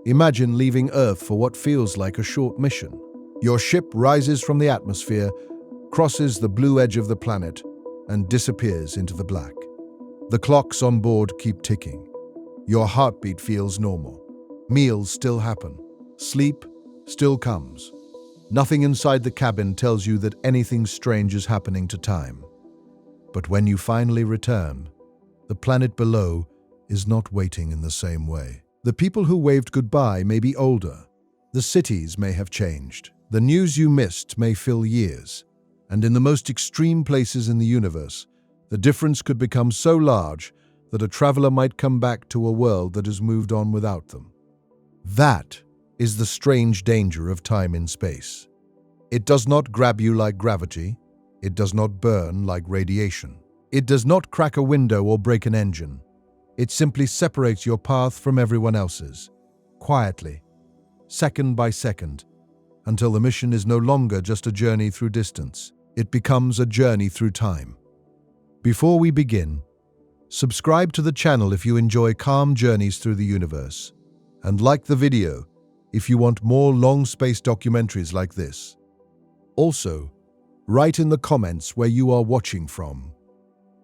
Imagine leaving Earth for what feels like a short mission. Your ship rises from the atmosphere, crosses the blue edge of the planet, and disappears into the black. The clocks on board keep ticking. Your heartbeat feels normal. Meals still happen. Sleep still comes. Nothing inside the cabin tells you that anything strange is happening to time. But when you finally return, the planet below is not waiting in the same way. The people who waved goodbye may be older. The cities may have changed. The news you missed may fill years. And in the most extreme places in the universe, the difference could become so large that a traveler might come back to a world that has moved on without them. That is the strange danger of time in space. It does not grab you like gravity. It does not burn like radiation. It does not crack a window or break an engine. It simply separates your path from everyone else's, quietly, second by second, until the mission is no longer just a journey through distance. It becomes a journey through time. Before we begin, subscribe to the channel if you enjoy calm journeys through the universe, and like the video if you want more long space documentaries like this. Also, write in the comments where you are watching from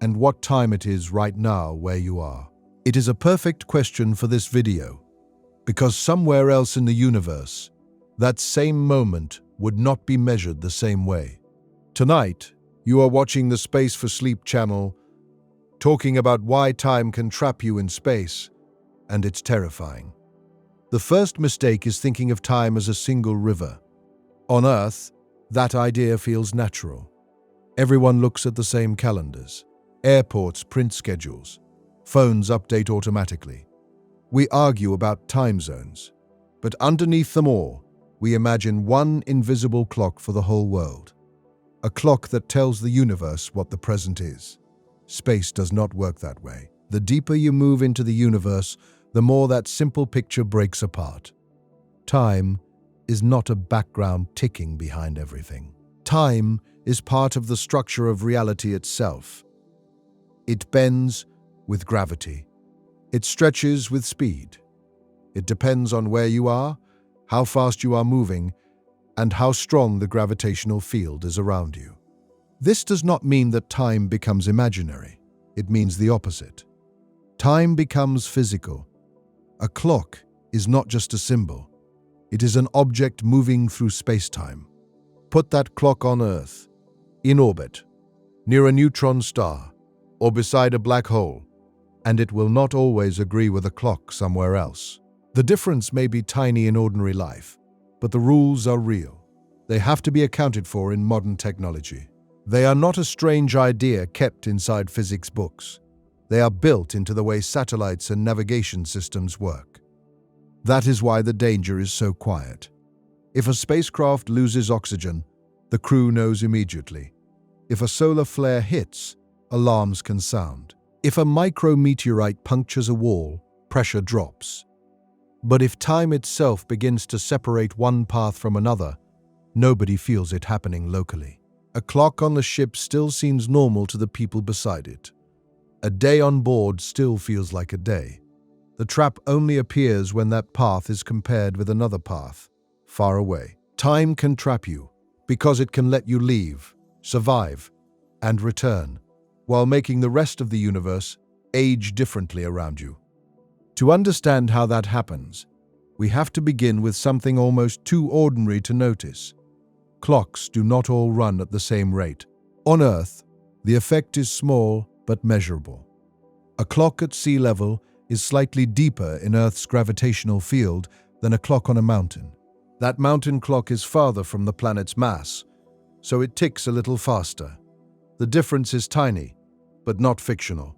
and what time it is right now where you are. It is a perfect question for this video, because somewhere else in the universe, that same moment would not be measured the same way. Tonight, you are watching the Space for Sleep channel, talking about why time can trap you in space, and it's terrifying. The first mistake is thinking of time as a single river. On Earth, that idea feels natural. Everyone looks at the same calendars. Airports print schedules. Phones update automatically. We argue about time zones. But underneath them all, we imagine one invisible clock for the whole world. A clock that tells the universe what the present is. Space does not work that way. The deeper you move into the universe, the more that simple picture breaks apart. Time is not a background ticking behind everything. Time is part of the structure of reality itself. It bends with gravity. It stretches with speed. It depends on where you are, how fast you are moving, and how strong the gravitational field is around you. This does not mean that time becomes imaginary. It means the opposite. Time becomes physical. A clock is not just a symbol. It is an object moving through space-time. Put that clock on Earth, in orbit, near a neutron star, or beside a black hole, and it will not always agree with a clock somewhere else. The difference may be tiny in ordinary life, but the rules are real. They have to be accounted for in modern technology. They are not a strange idea kept inside physics books. They are built into the way satellites and navigation systems work. That is why the danger is so quiet. If a spacecraft loses oxygen, the crew knows immediately. If a solar flare hits, alarms can sound. If a micrometeorite punctures a wall, pressure drops. But if time itself begins to separate one path from another, nobody feels it happening locally. A clock on the ship still seems normal to the people beside it. A day on board still feels like a day. The trap only appears when that path is compared with another path, far away. Time can trap you because it can let you leave, survive, and return, while making the rest of the universe age differently around you. To understand how that happens, we have to begin with something almost too ordinary to notice. Clocks do not all run at the same rate. On Earth, the effect is small but measurable. A clock at sea level is slightly deeper in Earth's gravitational field than a clock on a mountain. That mountain clock is farther from the planet's mass, so it ticks a little faster. The difference is tiny, but not fictional.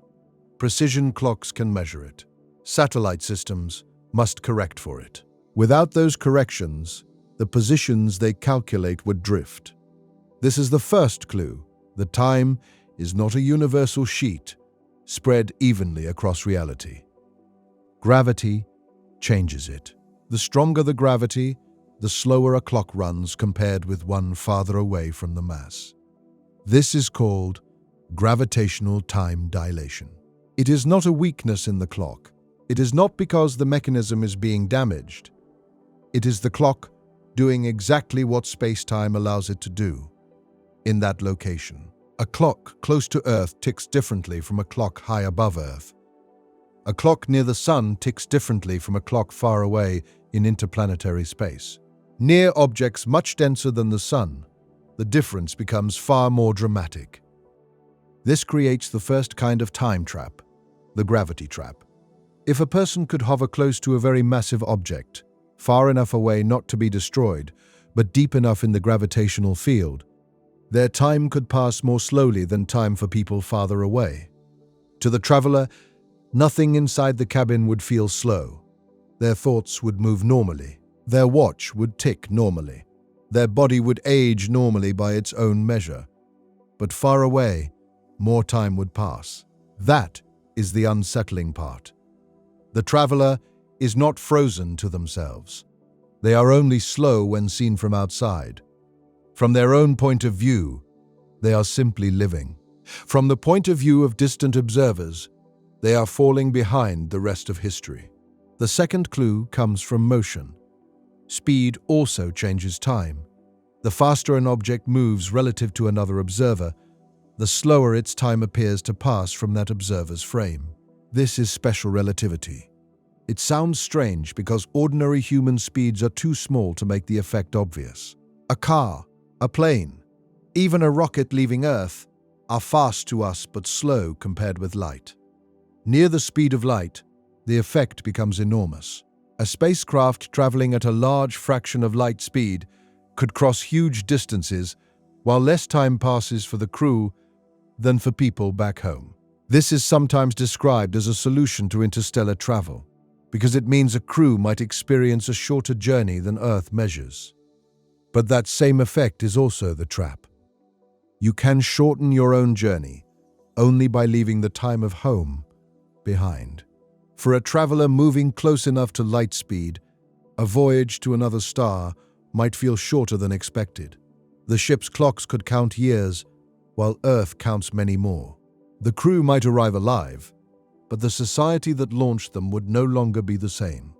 Precision clocks can measure it. Satellite systems must correct for it. Without those corrections, the positions they calculate would drift. This is the first clue that time is not a universal sheet spread evenly across reality. Gravity changes it. The stronger the gravity, the slower a clock runs compared with one farther away from the mass. This is called gravitational time dilation. It is not a weakness in the clock. It is not because the mechanism is being damaged. It is the clock doing exactly what space-time allows it to do in that location. A clock close to Earth ticks differently from a clock high above Earth. A clock near the Sun ticks differently from a clock far away in interplanetary space. Near objects much denser than the Sun, the difference becomes far more dramatic. This creates the first kind of time trap, the gravity trap. If a person could hover close to a very massive object, far enough away not to be destroyed, but deep enough in the gravitational field, their time could pass more slowly than time for people farther away. To the traveler, nothing inside the cabin would feel slow. Their thoughts would move normally. Their watch would tick normally. Their body would age normally by its own measure. But far away, more time would pass. That is the unsettling part. The traveler is not frozen to themselves. They are only slow when seen from outside. From their own point of view, they are simply living. From the point of view of distant observers, they are falling behind the rest of history. The second clue comes from motion. Speed also changes time. The faster an object moves relative to another observer, the slower its time appears to pass from that observer's frame. This is special relativity. It sounds strange because ordinary human speeds are too small to make the effect obvious. A car, a plane, even a rocket leaving Earth are fast to us but slow compared with light. Near the speed of light, the effect becomes enormous. A spacecraft traveling at a large fraction of light speed could cross huge distances while less time passes for the crew than for people back home. This is sometimes described as a solution to interstellar travel, because it means a crew might experience a shorter journey than Earth measures. But that same effect is also the trap. You can shorten your own journey only by leaving the time of home behind. For a traveler moving close enough to light speed, a voyage to another star might feel shorter than expected. The ship's clocks could count years, while Earth counts many more. The crew might arrive alive, but the society that launched them would no longer be the same.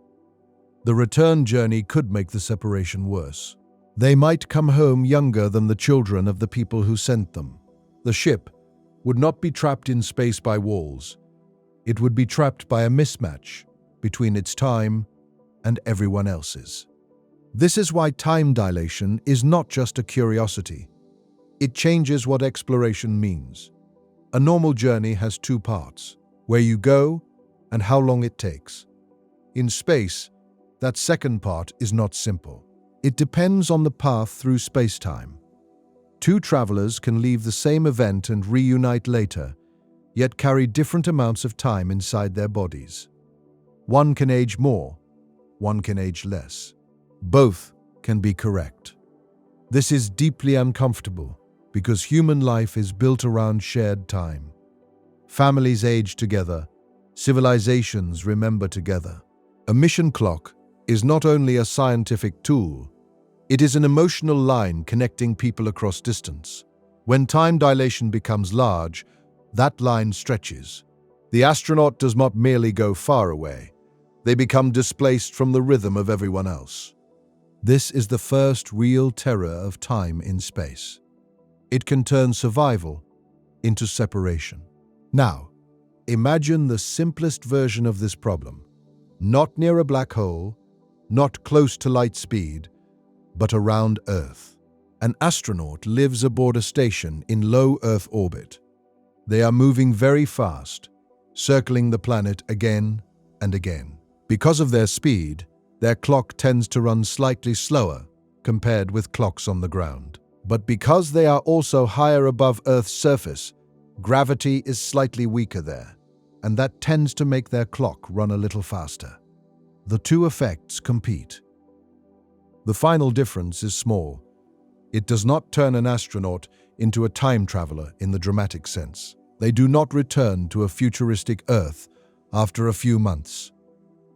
The return journey could make the separation worse. They might come home younger than the children of the people who sent them. The ship would not be trapped in space by walls. It would be trapped by a mismatch between its time and everyone else's. This is why time dilation is not just a curiosity. It changes what exploration means. A normal journey has two parts: where you go and how long it takes. In space, that second part is not simple. It depends on the path through space-time. Two travelers can leave the same event and reunite later, yet carry different amounts of time inside their bodies. One can age more, one can age less. Both can be correct. This is deeply uncomfortable because human life is built around shared time. Families age together, civilizations remember together. A mission clock is not only a scientific tool, it is an emotional line connecting people across distance. When time dilation becomes large, that line stretches. The astronaut does not merely go far away, they become displaced from the rhythm of everyone else. This is the first real terror of time in space. It can turn survival into separation. Now, imagine the simplest version of this problem. Not near a black hole, not close to light speed, but around Earth. An astronaut lives aboard a station in low Earth orbit. They are moving very fast, circling the planet again and again. Because of their speed, their clock tends to run slightly slower compared with clocks on the ground. But because they are also higher above Earth's surface, gravity is slightly weaker there, and that tends to make their clock run a little faster. The two effects compete. The final difference is small. It does not turn an astronaut into a time traveler in the dramatic sense. They do not return to a futuristic Earth after a few months.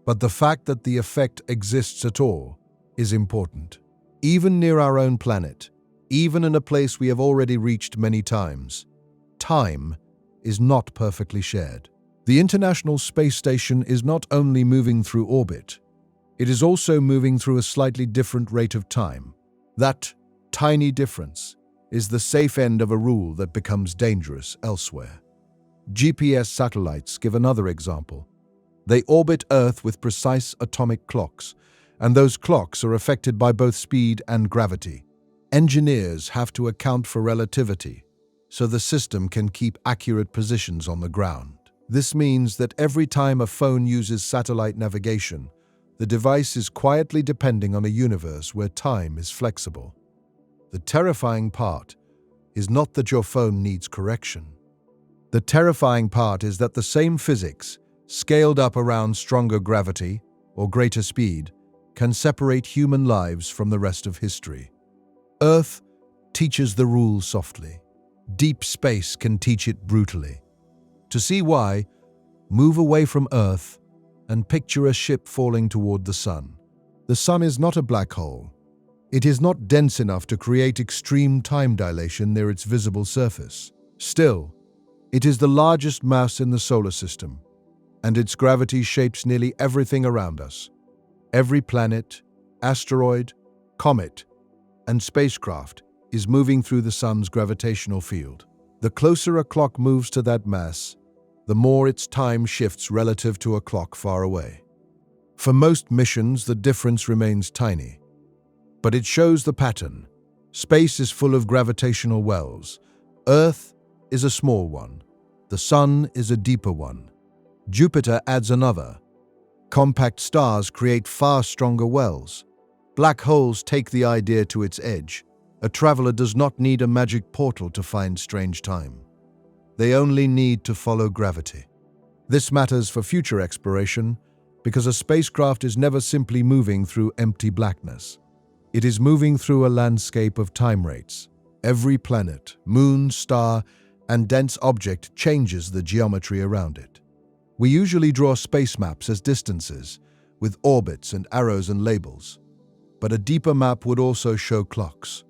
But the fact that the effect exists at all is important. Even near our own planet, even in a place we have already reached many times, time is not perfectly shared. The International Space Station is not only moving through orbit, It is also moving through a slightly different rate of time. That tiny difference is the safe end of a rule that becomes dangerous elsewhere. GPS satellites give another example. They orbit Earth with precise atomic clocks, and those clocks are affected by both speed and gravity. Engineers have to account for relativity, so the system can keep accurate positions on the ground. This means that every time a phone uses satellite navigation, the device is quietly depending on a universe where time is flexible. The terrifying part is not that your phone needs correction. The terrifying part is that the same physics, scaled up around stronger gravity or greater speed, can separate human lives from the rest of history. Earth teaches the rules softly. Deep space can teach it brutally. To see why, move away from Earth and picture a ship falling toward the sun. The sun is not a black hole. It is not dense enough to create extreme time dilation near its visible surface. Still, it is the largest mass in the solar system, and its gravity shapes nearly everything around us. Every planet, asteroid, comet, and spacecraft is moving through the sun's gravitational field. The closer a clock moves to that mass, the more its time shifts relative to a clock far away. For most missions, the difference remains tiny, but it shows the pattern. Space is full of gravitational wells. Earth is a small one. The sun is a deeper one. Jupiter adds another. Compact stars create far stronger wells. Black holes take the idea to its edge. A traveler does not need a magic portal to find strange time. They only need to follow gravity. This matters for future exploration because a spacecraft is never simply moving through empty blackness. It is moving through a landscape of time rates. Every planet, moon, star, and dense object changes the geometry around it. We usually draw space maps as distances, with orbits and arrows and labels. But a deeper map would also show clocks.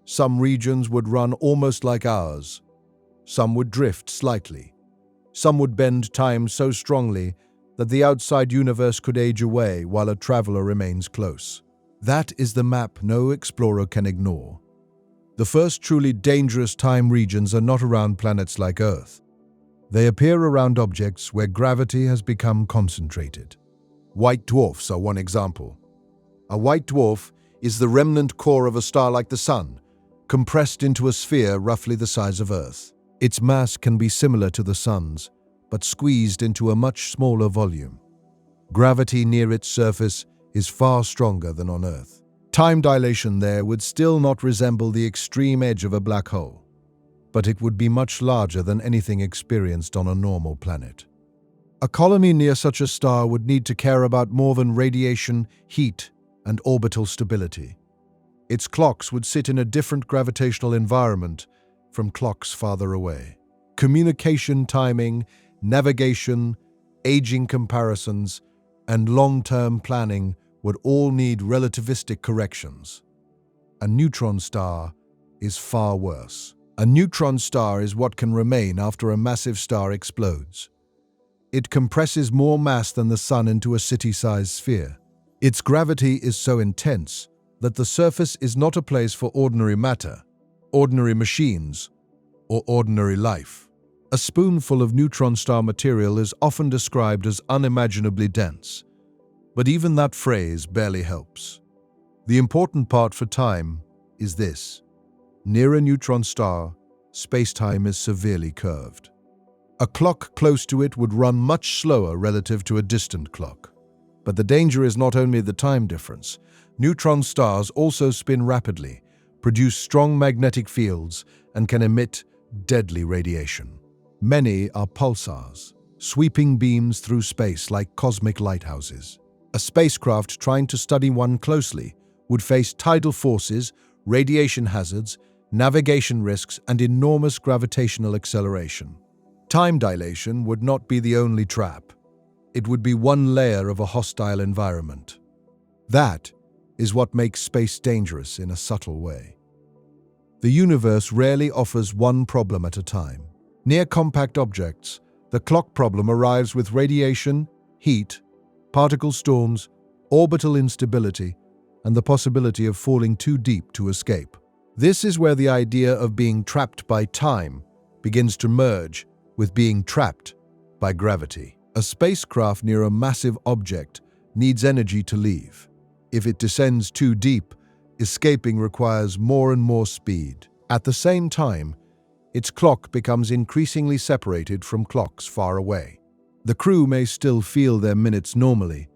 Some regions would run almost like ours. Some would drift slightly. Some would bend time so strongly that the outside universe could age away while a traveler remains close. That is the map no explorer can ignore. The first truly dangerous time regions are not around planets like Earth. They appear around objects where gravity has become concentrated. White dwarfs are one example. A white dwarf is the remnant core of a star like the Sun, compressed into a sphere roughly the size of Earth. Its mass can be similar to the Sun's, but squeezed into a much smaller volume. Gravity near its surface is far stronger than on Earth. Time dilation there would still not resemble the extreme edge of a black hole, but it would be much larger than anything experienced on a normal planet. A colony near such a star would need to care about more than radiation, heat, and orbital stability. Its clocks would sit in a different gravitational environment from clocks farther away. Communication timing, navigation, aging comparisons, and long-term planning would all need relativistic corrections. A neutron star is far worse. A neutron star is what can remain after a massive star explodes. It compresses more mass than the Sun into a city-sized sphere. Its gravity is so intense that the surface is not a place for ordinary matter, ordinary machines, or ordinary life. A spoonful of neutron star material is often described as unimaginably dense, but even that phrase barely helps. The important part for time is this: near a neutron star, space-time is severely curved. A clock close to it would run much slower relative to a distant clock. But the danger is not only the time difference. Neutron stars also spin rapidly, produce strong magnetic fields, and can emit deadly radiation. Many are pulsars, sweeping beams through space like cosmic lighthouses. A spacecraft trying to study one closely would face tidal forces, radiation hazards, navigation risks, and enormous gravitational acceleration. Time dilation would not be the only trap. It would be one layer of a hostile environment. That is what makes space dangerous in a subtle way. The universe rarely offers one problem at a time. Near compact objects, the clock problem arrives with radiation, heat, particle storms, orbital instability, and the possibility of falling too deep to escape. This is where the idea of being trapped by time begins to merge with being trapped by gravity. A spacecraft near a massive object needs energy to leave. If it descends too deep, escaping requires more and more speed. At the same time, its clock becomes increasingly separated from clocks far away. The crew may still feel their minutes normally,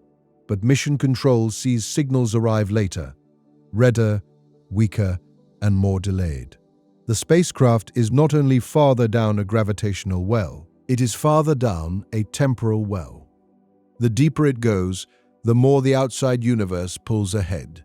but mission control sees signals arrive later, redder, weaker, and more delayed. The spacecraft is not only farther down a gravitational well, it is farther down a temporal well. The deeper it goes, the more the outside universe pulls ahead.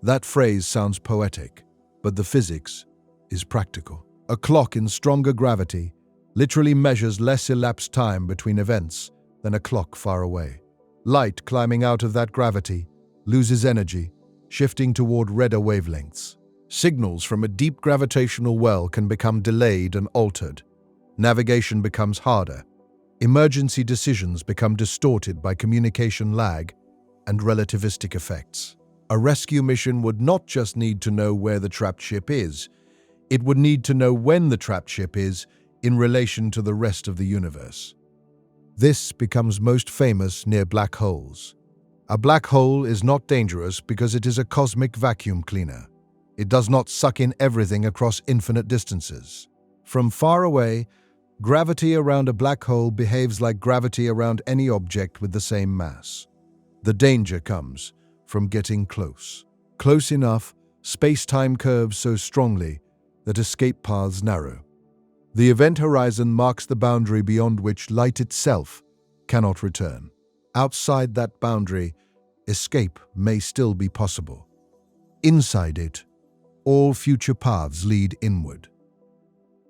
That phrase sounds poetic, but the physics is practical. A clock in stronger gravity literally measures less elapsed time between events than a clock far away. Light climbing out of that gravity loses energy, shifting toward redder wavelengths. Signals from a deep gravitational well can become delayed and altered. Navigation becomes harder. Emergency decisions become distorted by communication lag and relativistic effects. A rescue mission would not just need to know where the trapped ship is, it would need to know when the trapped ship is in relation to the rest of the universe. This becomes most famous near black holes. A black hole is not dangerous because it is a cosmic vacuum cleaner. It does not suck in everything across infinite distances. From far away, gravity around a black hole behaves like gravity around any object with the same mass. The danger comes from getting close. Close enough, space-time curves so strongly that escape paths narrow. The event horizon marks the boundary beyond which light itself cannot return. Outside that boundary, escape may still be possible. Inside it, all future paths lead inward.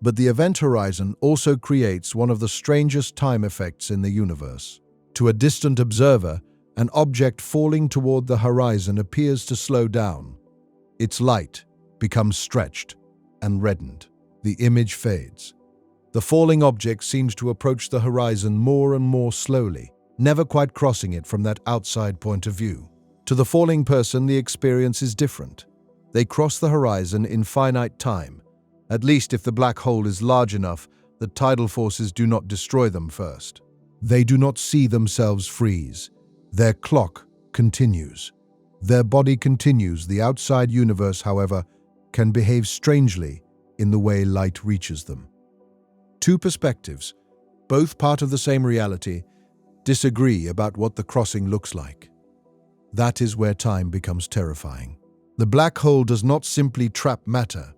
But the event horizon also creates one of the strangest time effects in the universe. To a distant observer, an object falling toward the horizon appears to slow down. Its light becomes stretched and reddened. The image fades. The falling object seems to approach the horizon more and more slowly, never quite crossing it from that outside point of view. To the falling person, the experience is different. They cross the horizon in finite time, at least if the black hole is large enough that tidal forces do not destroy them first. They do not see themselves freeze. Their clock continues. Their body continues. The outside universe, however, can behave strangely in the way light reaches them. Two perspectives, both part of the same reality, disagree about what the crossing looks like. That is where time becomes terrifying. The black hole does not simply trap matter,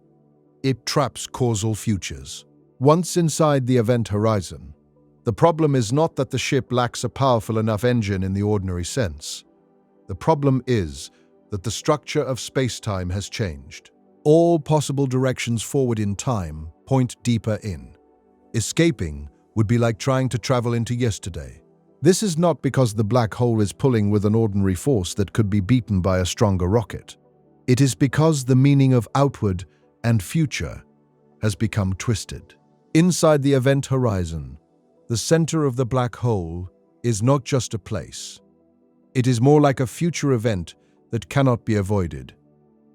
it traps causal futures. Once inside the event horizon, the problem is not that the ship lacks a powerful enough engine in the ordinary sense. The problem is that the structure of space-time has changed. All possible directions forward in time point deeper in. Escaping would be like trying to travel into yesterday. This is not because the black hole is pulling with an ordinary force that could be beaten by a stronger rocket. It is because the meaning of outward and future has become twisted. Inside the event horizon, the center of the black hole is not just a place. It is more like a future event that cannot be avoided.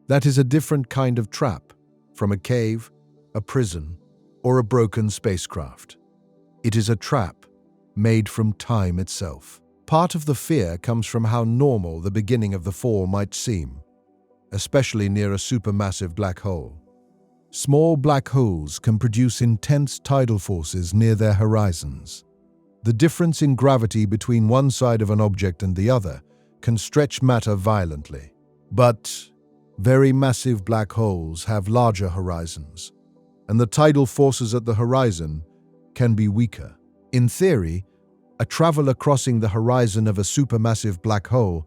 That is a different kind of trap from a cave, a prison, or a broken spacecraft. It is a trap made from time itself. Part of the fear comes from how normal the beginning of the fall might seem, especially near a supermassive black hole. Small black holes can produce intense tidal forces near their horizons. The difference in gravity between one side of an object and the other can stretch matter violently. But very massive black holes have larger horizons, and the tidal forces at the horizon can be weaker. In theory, a traveler crossing the horizon of a supermassive black hole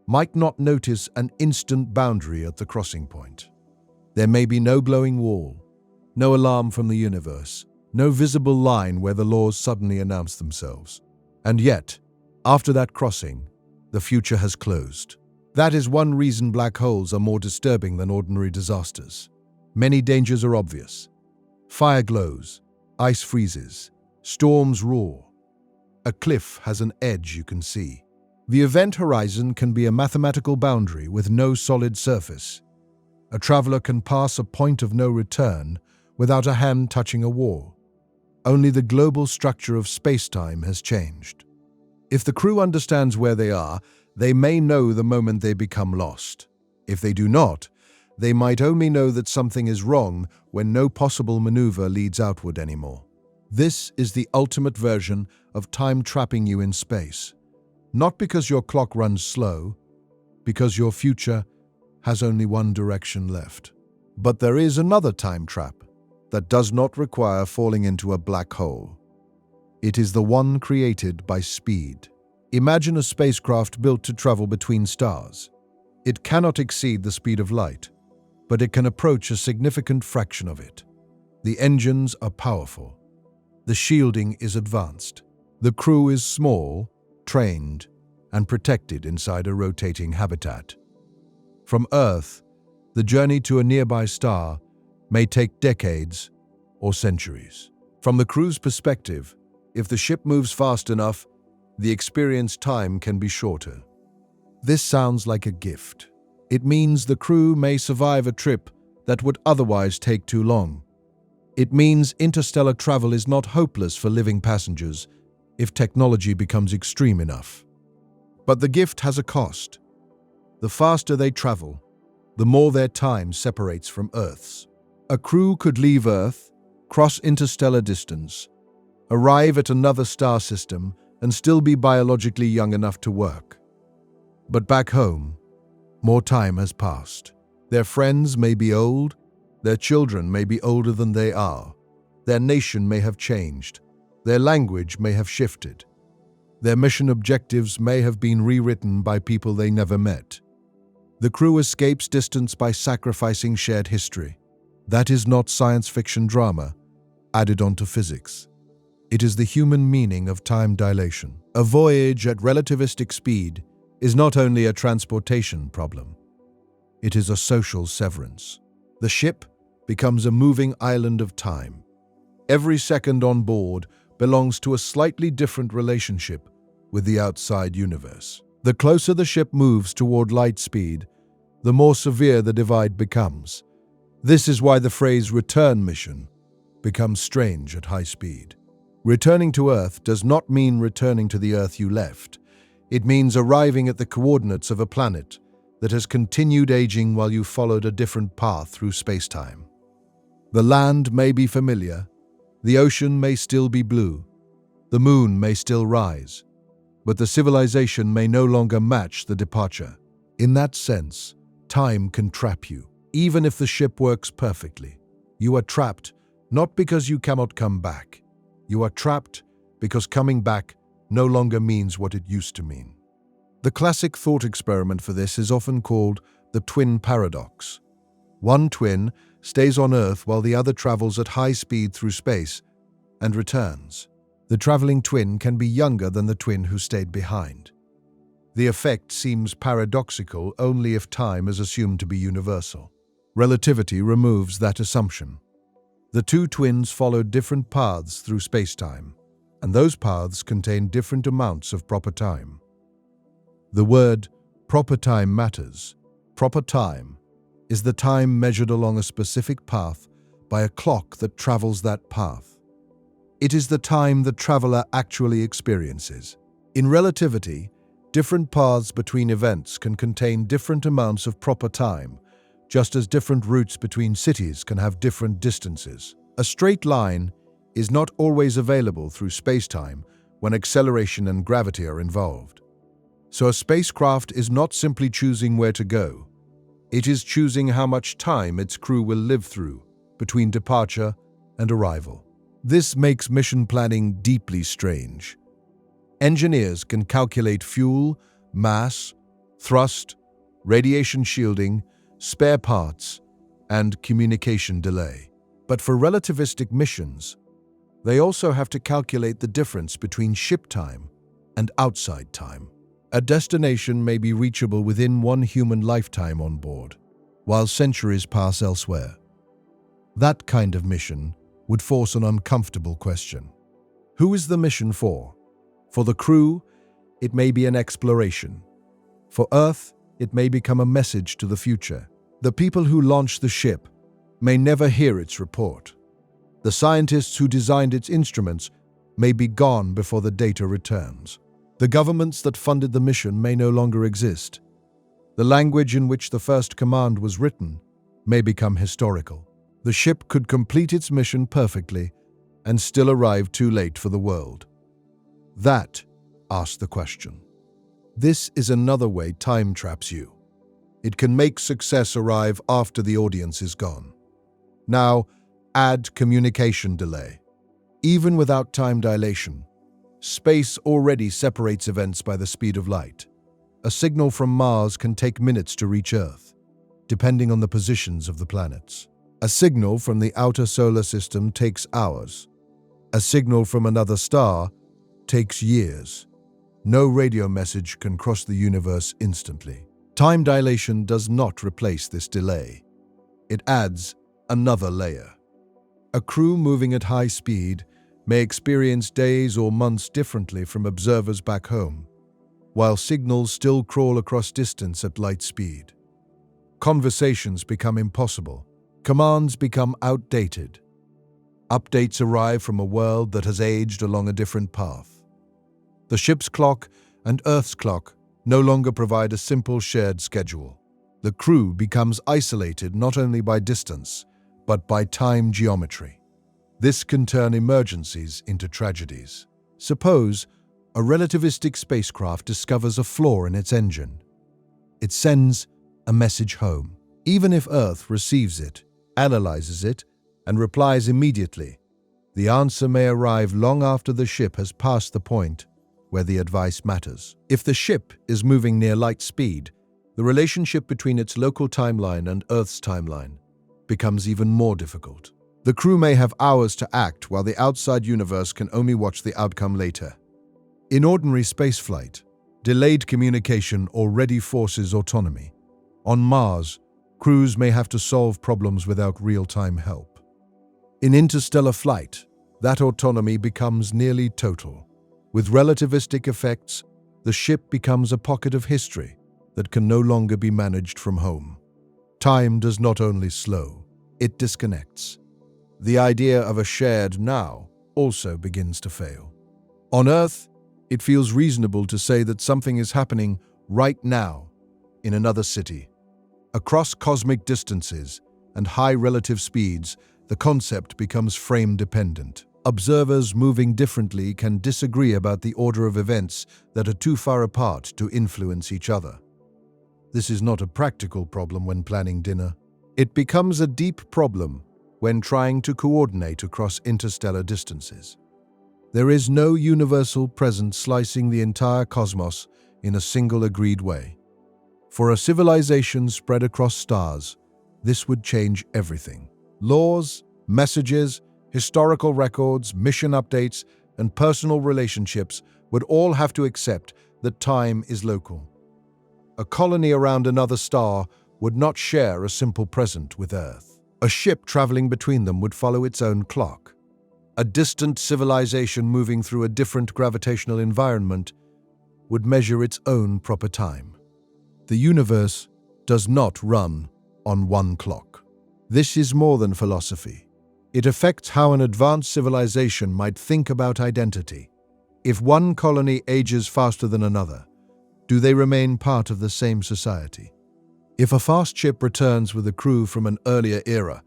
might not notice an instant boundary at the crossing point. There may be no glowing wall, no alarm from the universe, no visible line where the laws suddenly announce themselves. And yet, after that crossing, the future has closed. That is one reason black holes are more disturbing than ordinary disasters. Many dangers are obvious. Fire glows, ice freezes, storms roar. A cliff has an edge you can see. The event horizon can be a mathematical boundary with no solid surface. A traveler can pass a point of no return without a hand touching a wall. Only the global structure of space-time has changed. If the crew understands where they are, they may know the moment they become lost. If they do not, they might only know that something is wrong when no possible maneuver leads outward anymore. This is the ultimate version of time trapping you in space. Not because your clock runs slow, because your future has only one direction left. But there is another time trap that does not require falling into a black hole. It is the one created by speed. Imagine a spacecraft built to travel between stars. It cannot exceed the speed of light, but it can approach a significant fraction of it. The engines are powerful. The shielding is advanced. The crew is small, trained, and protected inside a rotating habitat. From Earth, the journey to a nearby star may take decades or centuries. From the crew's perspective, if the ship moves fast enough, the experience time can be shorter. This sounds like a gift. It means the crew may survive a trip that would otherwise take too long. It means interstellar travel is not hopeless for living passengers if technology becomes extreme enough. But the gift has a cost. The faster they travel, the more their time separates from Earth's. A crew could leave Earth, cross interstellar distance, arrive at another star system, and still be biologically young enough to work. But back home, more time has passed. Their friends may be old, their children may be older than they are, their nation may have changed, their language may have shifted, their mission objectives may have been rewritten by people they never met. The crew escapes distance by sacrificing shared history. That is not science fiction drama added onto physics. It is the human meaning of time dilation. A voyage at relativistic speed is not only a transportation problem, it is a social severance. The ship becomes a moving island of time. Every second on board belongs to a slightly different relationship with the outside universe. The closer the ship moves toward light speed, the more severe the divide becomes. This is why the phrase return mission becomes strange at high speed. Returning to Earth does not mean returning to the Earth you left. It means arriving at the coordinates of a planet that has continued aging while you followed a different path through space-time. The land may be familiar, the ocean may still be blue, the moon may still rise, but the civilization may no longer match the departure. In that sense, time can trap you. Even if the ship works perfectly, you are trapped not because you cannot come back. You are trapped because coming back no longer means what it used to mean. The classic thought experiment for this is often called the twin paradox. One twin stays on Earth while the other travels at high speed through space and returns. The traveling twin can be younger than the twin who stayed behind. The effect seems paradoxical only if time is assumed to be universal. Relativity removes that assumption. The two twins followed different paths through space-time, and those paths contain different amounts of proper time. The word proper time matters. Proper time is the time measured along a specific path by a clock that travels that path. It is the time the traveler actually experiences. In relativity, different paths between events can contain different amounts of proper time, just as different routes between cities can have different distances. A straight line is not always available through space-time when acceleration and gravity are involved. So a spacecraft is not simply choosing where to go. It is choosing how much time its crew will live through between departure and arrival. This makes mission planning deeply strange. Engineers can calculate fuel, mass, thrust, radiation shielding, spare parts, and communication delay. But for relativistic missions, they also have to calculate the difference between ship time and outside time. A destination may be reachable within one human lifetime on board, while centuries pass elsewhere. That kind of mission would force an uncomfortable question. Who is the mission for? For the crew, it may be an exploration. For Earth, it may become a message to the future. The people who launched the ship may never hear its report. The scientists who designed its instruments may be gone before the data returns. The governments that funded the mission may no longer exist. The language in which the first command was written may become historical. The ship could complete its mission perfectly and still arrive too late for the world. That asks the question. This is another way time traps you. It can make success arrive after the audience is gone. Now, add communication delay. Even without time dilation, space already separates events by the speed of light. A signal from Mars can take minutes to reach Earth, depending on the positions of the planets. A signal from the outer solar system takes hours. A signal from another star takes years. No radio message can cross the universe instantly. Time dilation does not replace this delay. It adds another layer. A crew moving at high speed may experience days or months differently from observers back home, while signals still crawl across distance at light speed. Conversations become impossible. Commands become outdated. Updates arrive from a world that has aged along a different path. The ship's clock and Earth's clock no longer provide a simple shared schedule. The crew becomes isolated not only by distance, but by time geometry. This can turn emergencies into tragedies. Suppose a relativistic spacecraft discovers a flaw in its engine. It sends a message home. Even if Earth receives it, analyzes it, and replies immediately, the answer may arrive long after the ship has passed the point where the advice matters. If the ship is moving near light speed, the relationship between its local timeline and Earth's timeline becomes even more difficult. The crew may have hours to act while the outside universe can only watch the outcome later. In ordinary spaceflight, delayed communication already forces autonomy. On Mars, crews may have to solve problems without real-time help. In interstellar flight, that autonomy becomes nearly total. With relativistic effects, the ship becomes a pocket of history that can no longer be managed from home. Time does not only slow, it disconnects. The idea of a shared now also begins to fail. On Earth, it feels reasonable to say that something is happening right now in another city. Across cosmic distances and high relative speeds, the concept becomes frame-dependent. Observers moving differently can disagree about the order of events that are too far apart to influence each other. This is not a practical problem when planning dinner. It becomes a deep problem when trying to coordinate across interstellar distances. There is no universal presence slicing the entire cosmos in a single agreed way. For a civilization spread across stars, this would change everything. Laws, messages, historical records, mission updates, and personal relationships would all have to accept that time is local. A colony around another star would not share a simple present with Earth. A ship traveling between them would follow its own clock. A distant civilization moving through a different gravitational environment would measure its own proper time. The universe does not run on one clock. This is more than philosophy. It affects how an advanced civilization might think about identity. If one colony ages faster than another, do they remain part of the same society? If a fast ship returns with a crew from an earlier era,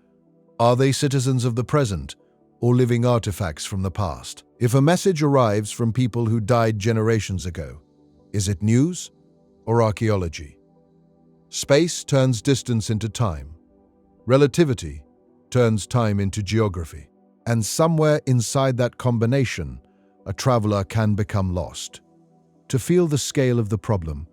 are they citizens of the present or living artifacts from the past? If a message arrives from people who died generations ago, is it news or archaeology? Space turns distance into time. Relativity turns time into geography. And somewhere inside that combination, a traveler can become lost. To feel the scale of the problem,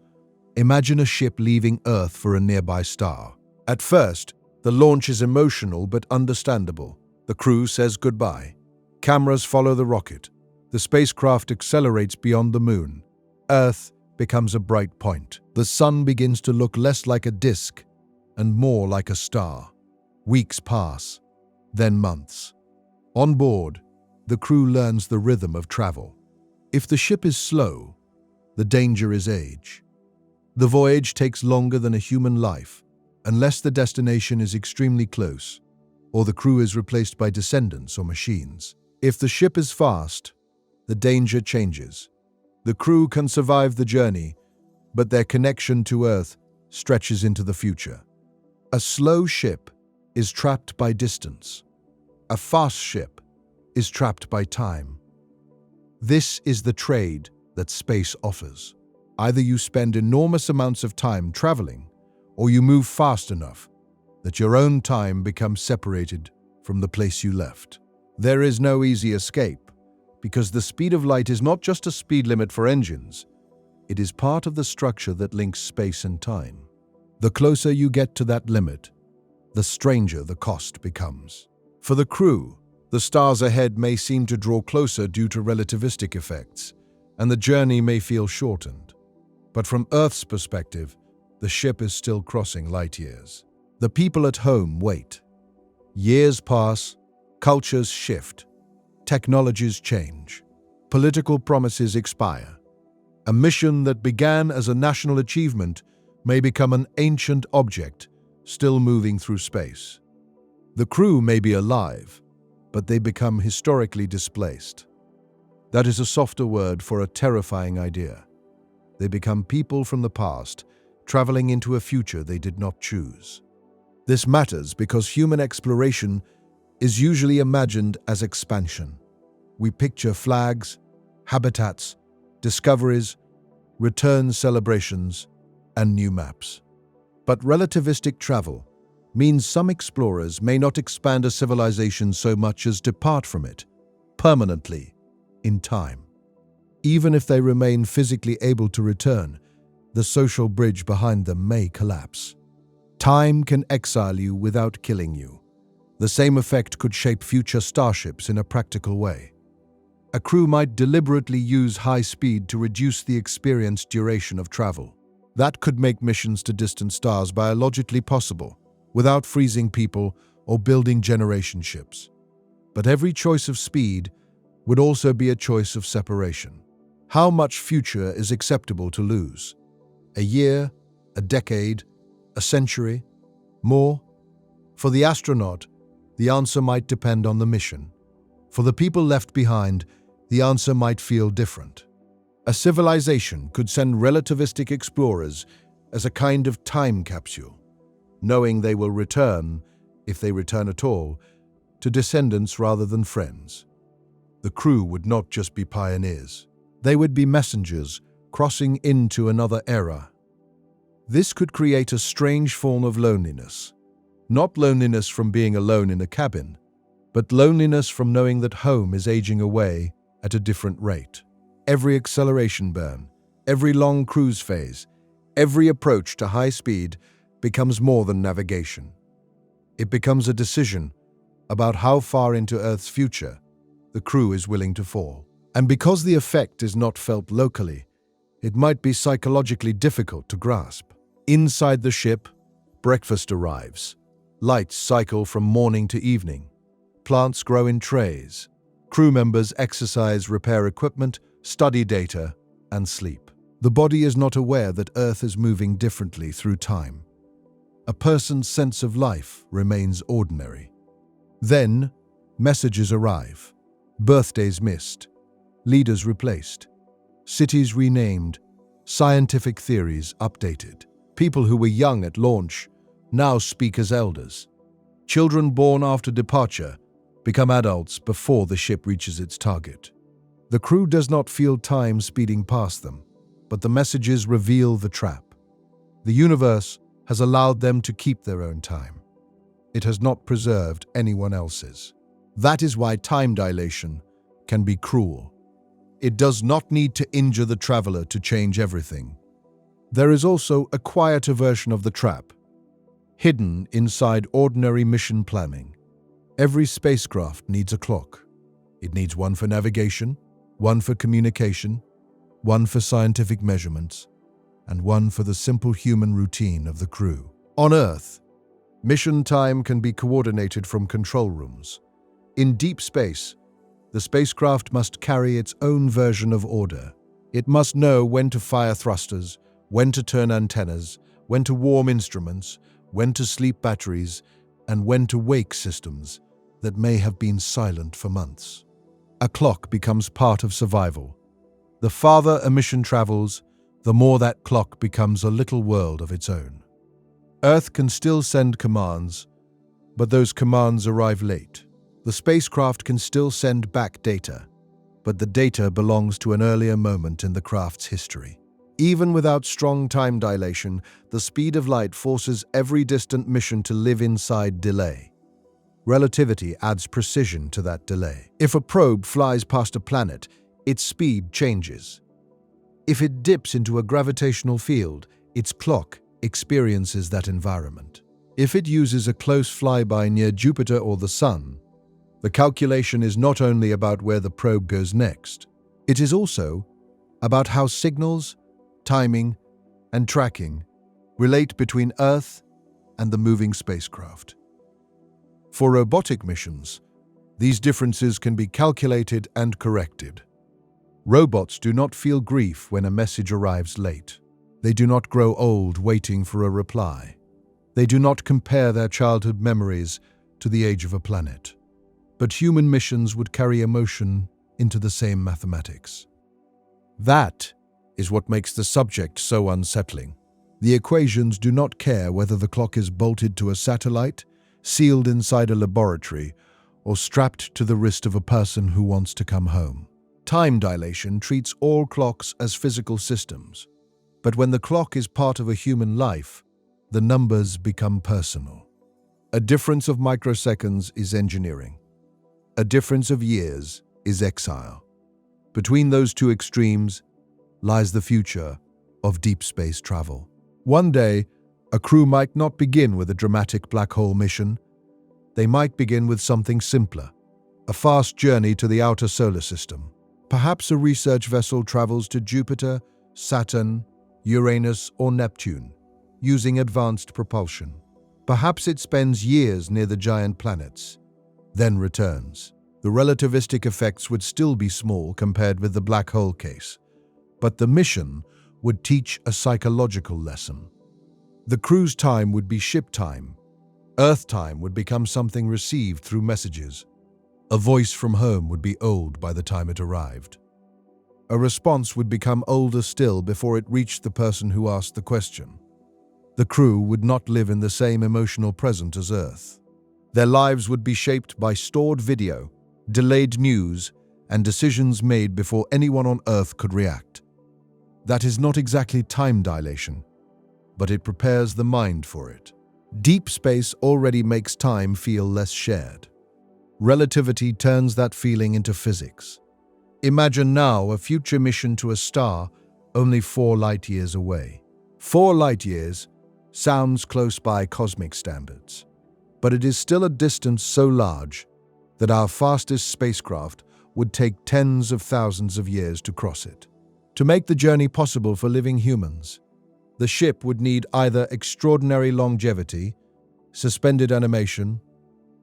imagine a ship leaving Earth for a nearby star. At first, the launch is emotional but understandable. The crew says goodbye. Cameras follow the rocket. The spacecraft accelerates beyond the moon. Earth becomes a bright point. The sun begins to look less like a disk and more like a star. Weeks pass, then months. On board, the crew learns the rhythm of travel. If the ship is slow, The danger is age. The voyage takes longer than a human life, unless the destination is extremely close, or the crew is replaced by descendants or machines. If the ship is fast, the danger changes. The crew can survive the journey, but their connection to Earth stretches into the future. A slow ship is trapped by distance. A fast ship is trapped by time. This is the trade that space offers. Either you spend enormous amounts of time traveling, or you move fast enough that your own time becomes separated from the place you left. There is no easy escape, because the speed of light is not just a speed limit for engines. It is part of the structure that links space and time. The closer you get to that limit, the stranger the cost becomes. For the crew, the stars ahead may seem to draw closer due to relativistic effects, and the journey may feel shortened. But from Earth's perspective, the ship is still crossing light years. The people at home wait. Years pass, cultures shift, technologies change, political promises expire. A mission that began as a national achievement may become an ancient object still moving through space. The crew may be alive, but they become historically displaced. That is a softer word for a terrifying idea. They become people from the past, traveling into a future they did not choose. This matters because human exploration is usually imagined as expansion. We picture flags, habitats, discoveries, return celebrations, and new maps. But relativistic travel means some explorers may not expand a civilization so much as depart from it, permanently, in time. Even if they remain physically able to return, the social bridge behind them may collapse. Time can exile you without killing you. The same effect could shape future starships in a practical way. A crew might deliberately use high speed to reduce the experienced duration of travel. That could make missions to distant stars biologically possible, without freezing people or building generation ships. But every choice of speed would also be a choice of separation. How much future is acceptable to lose? A year, a decade, a century, more? For the astronaut, the answer might depend on the mission. For the people left behind, the answer might feel different. A civilization could send relativistic explorers as a kind of time capsule, knowing they will return, if they return at all, to descendants rather than friends. The crew would not just be pioneers. They would be messengers crossing into another era. This could create a strange form of loneliness. Not loneliness from being alone in a cabin, but loneliness from knowing that home is aging away at a different rate. Every acceleration burn, every long cruise phase, every approach to high speed becomes more than navigation. It becomes a decision about how far into Earth's future the crew is willing to fall. And because the effect is not felt locally, it might be psychologically difficult to grasp. Inside the ship, breakfast arrives. Lights cycle from morning to evening. Plants grow in trays. Crew members exercise, repair equipment, study data, and sleep. The body is not aware that Earth is moving differently through time. A person's sense of life remains ordinary. Then, messages arrive. Birthdays missed. Leaders replaced. Cities renamed. Scientific theories updated. People who were young at launch now speak as elders. Children born after departure become adults before the ship reaches its target. The crew does not feel time speeding past them, but the messages reveal the trap. The universe has allowed them to keep their own time. It has not preserved anyone else's. That is why time dilation can be cruel. It does not need to injure the traveler to change everything. There is also a quieter version of the trap, hidden inside ordinary mission planning. Every spacecraft needs a clock. It needs one for navigation, one for communication, one for scientific measurements, and one for the simple human routine of the crew. On Earth, mission time can be coordinated from control rooms. In deep space, the spacecraft must carry its own version of order. It must know when to fire thrusters, when to turn antennas, when to warm instruments, when to sleep batteries, and when to wake systems that may have been silent for months. A clock becomes part of survival. The farther a mission travels, the more that clock becomes a little world of its own. Earth can still send commands, but those commands arrive late. The spacecraft can still send back data, but the data belongs to an earlier moment in the craft's history. Even without strong time dilation, the speed of light forces every distant mission to live inside delay. Relativity adds precision to that delay. If a probe flies past a planet, its speed changes. If it dips into a gravitational field, its clock experiences that environment. If it uses a close flyby near Jupiter or the Sun, the calculation is not only about where the probe goes next, it is also about how signals, timing, and tracking relate between Earth and the moving spacecraft. For robotic missions, these differences can be calculated and corrected. Robots do not feel grief when a message arrives late. They do not grow old waiting for a reply. They do not compare their childhood memories to the age of a planet. But human missions would carry emotion into the same mathematics. That is what makes the subject so unsettling. The equations do not care whether the clock is bolted to a satellite, sealed inside a laboratory, or strapped to the wrist of a person who wants to come home. Time dilation treats all clocks as physical systems. But when the clock is part of a human life, the numbers become personal. A difference of microseconds is engineering. A difference of years is exile. Between those two extremes lies the future of deep space travel. One day, a crew might not begin with a dramatic black hole mission. They might begin with something simpler, a fast journey to the outer solar system. Perhaps a research vessel travels to Jupiter, Saturn, Uranus, or Neptune, using advanced propulsion. Perhaps it spends years near the giant planets, then returns. The relativistic effects would still be small compared with the black hole case, but the mission would teach a psychological lesson. The crew's time would be ship time. Earth time would become something received through messages. A voice from home would be old by the time it arrived. A response would become older still before it reached the person who asked the question. The crew would not live in the same emotional present as Earth. Their lives would be shaped by stored video, delayed news, and decisions made before anyone on Earth could react. That is not exactly time dilation, but it prepares the mind for it. Deep space already makes time feel less shared. Relativity turns that feeling into physics. Imagine now a future mission to a star only 4 light-years away. 4 light-years sounds close by cosmic standards, but it is still a distance so large that our fastest spacecraft would take tens of thousands of years to cross it. To make the journey possible for living humans, the ship would need either extraordinary longevity, suspended animation,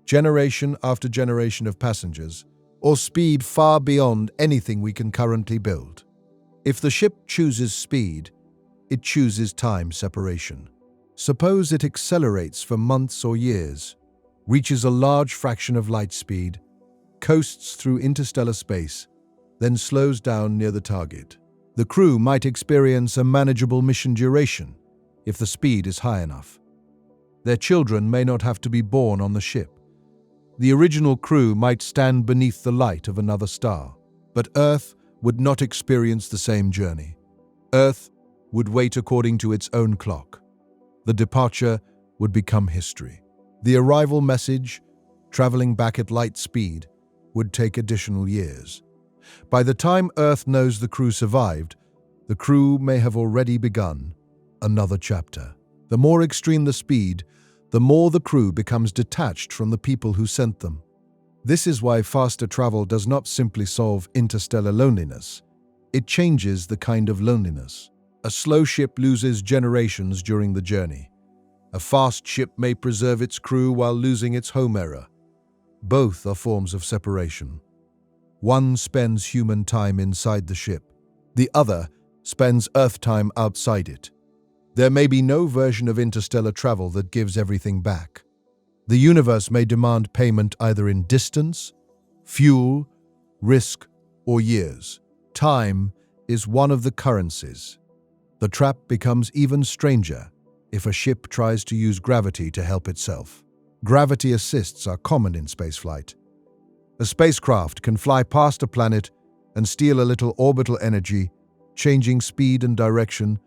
generation after generation of passengers, or speed far beyond anything we can currently build. If the ship chooses speed, it chooses time separation. Suppose it accelerates for months or years, reaches a large fraction of light speed, coasts through interstellar space, then slows down near the target. The crew might experience a manageable mission duration if the speed is high enough. Their children may not have to be born on the ship. The original crew might stand beneath the light of another star, but Earth would not experience the same journey. Earth would wait according to its own clock. The departure would become history. The arrival message, traveling back at light speed, would take additional years. By the time Earth knows the crew survived, the crew may have already begun another chapter. The more extreme the speed, the more the crew becomes detached from the people who sent them. This is why faster travel does not simply solve interstellar loneliness. It changes the kind of loneliness. A slow ship loses generations during the journey. A fast ship may preserve its crew while losing its home era. Both are forms of separation. One spends human time inside the ship. The other spends Earth time outside it. There may be no version of interstellar travel that gives everything back. The universe may demand payment either in distance, fuel, risk, or years. Time is one of the currencies. The trap becomes even stranger if a ship tries to use gravity to help itself. Gravity assists are common in spaceflight. A spacecraft can fly past a planet and steal a little orbital energy, changing speed and direction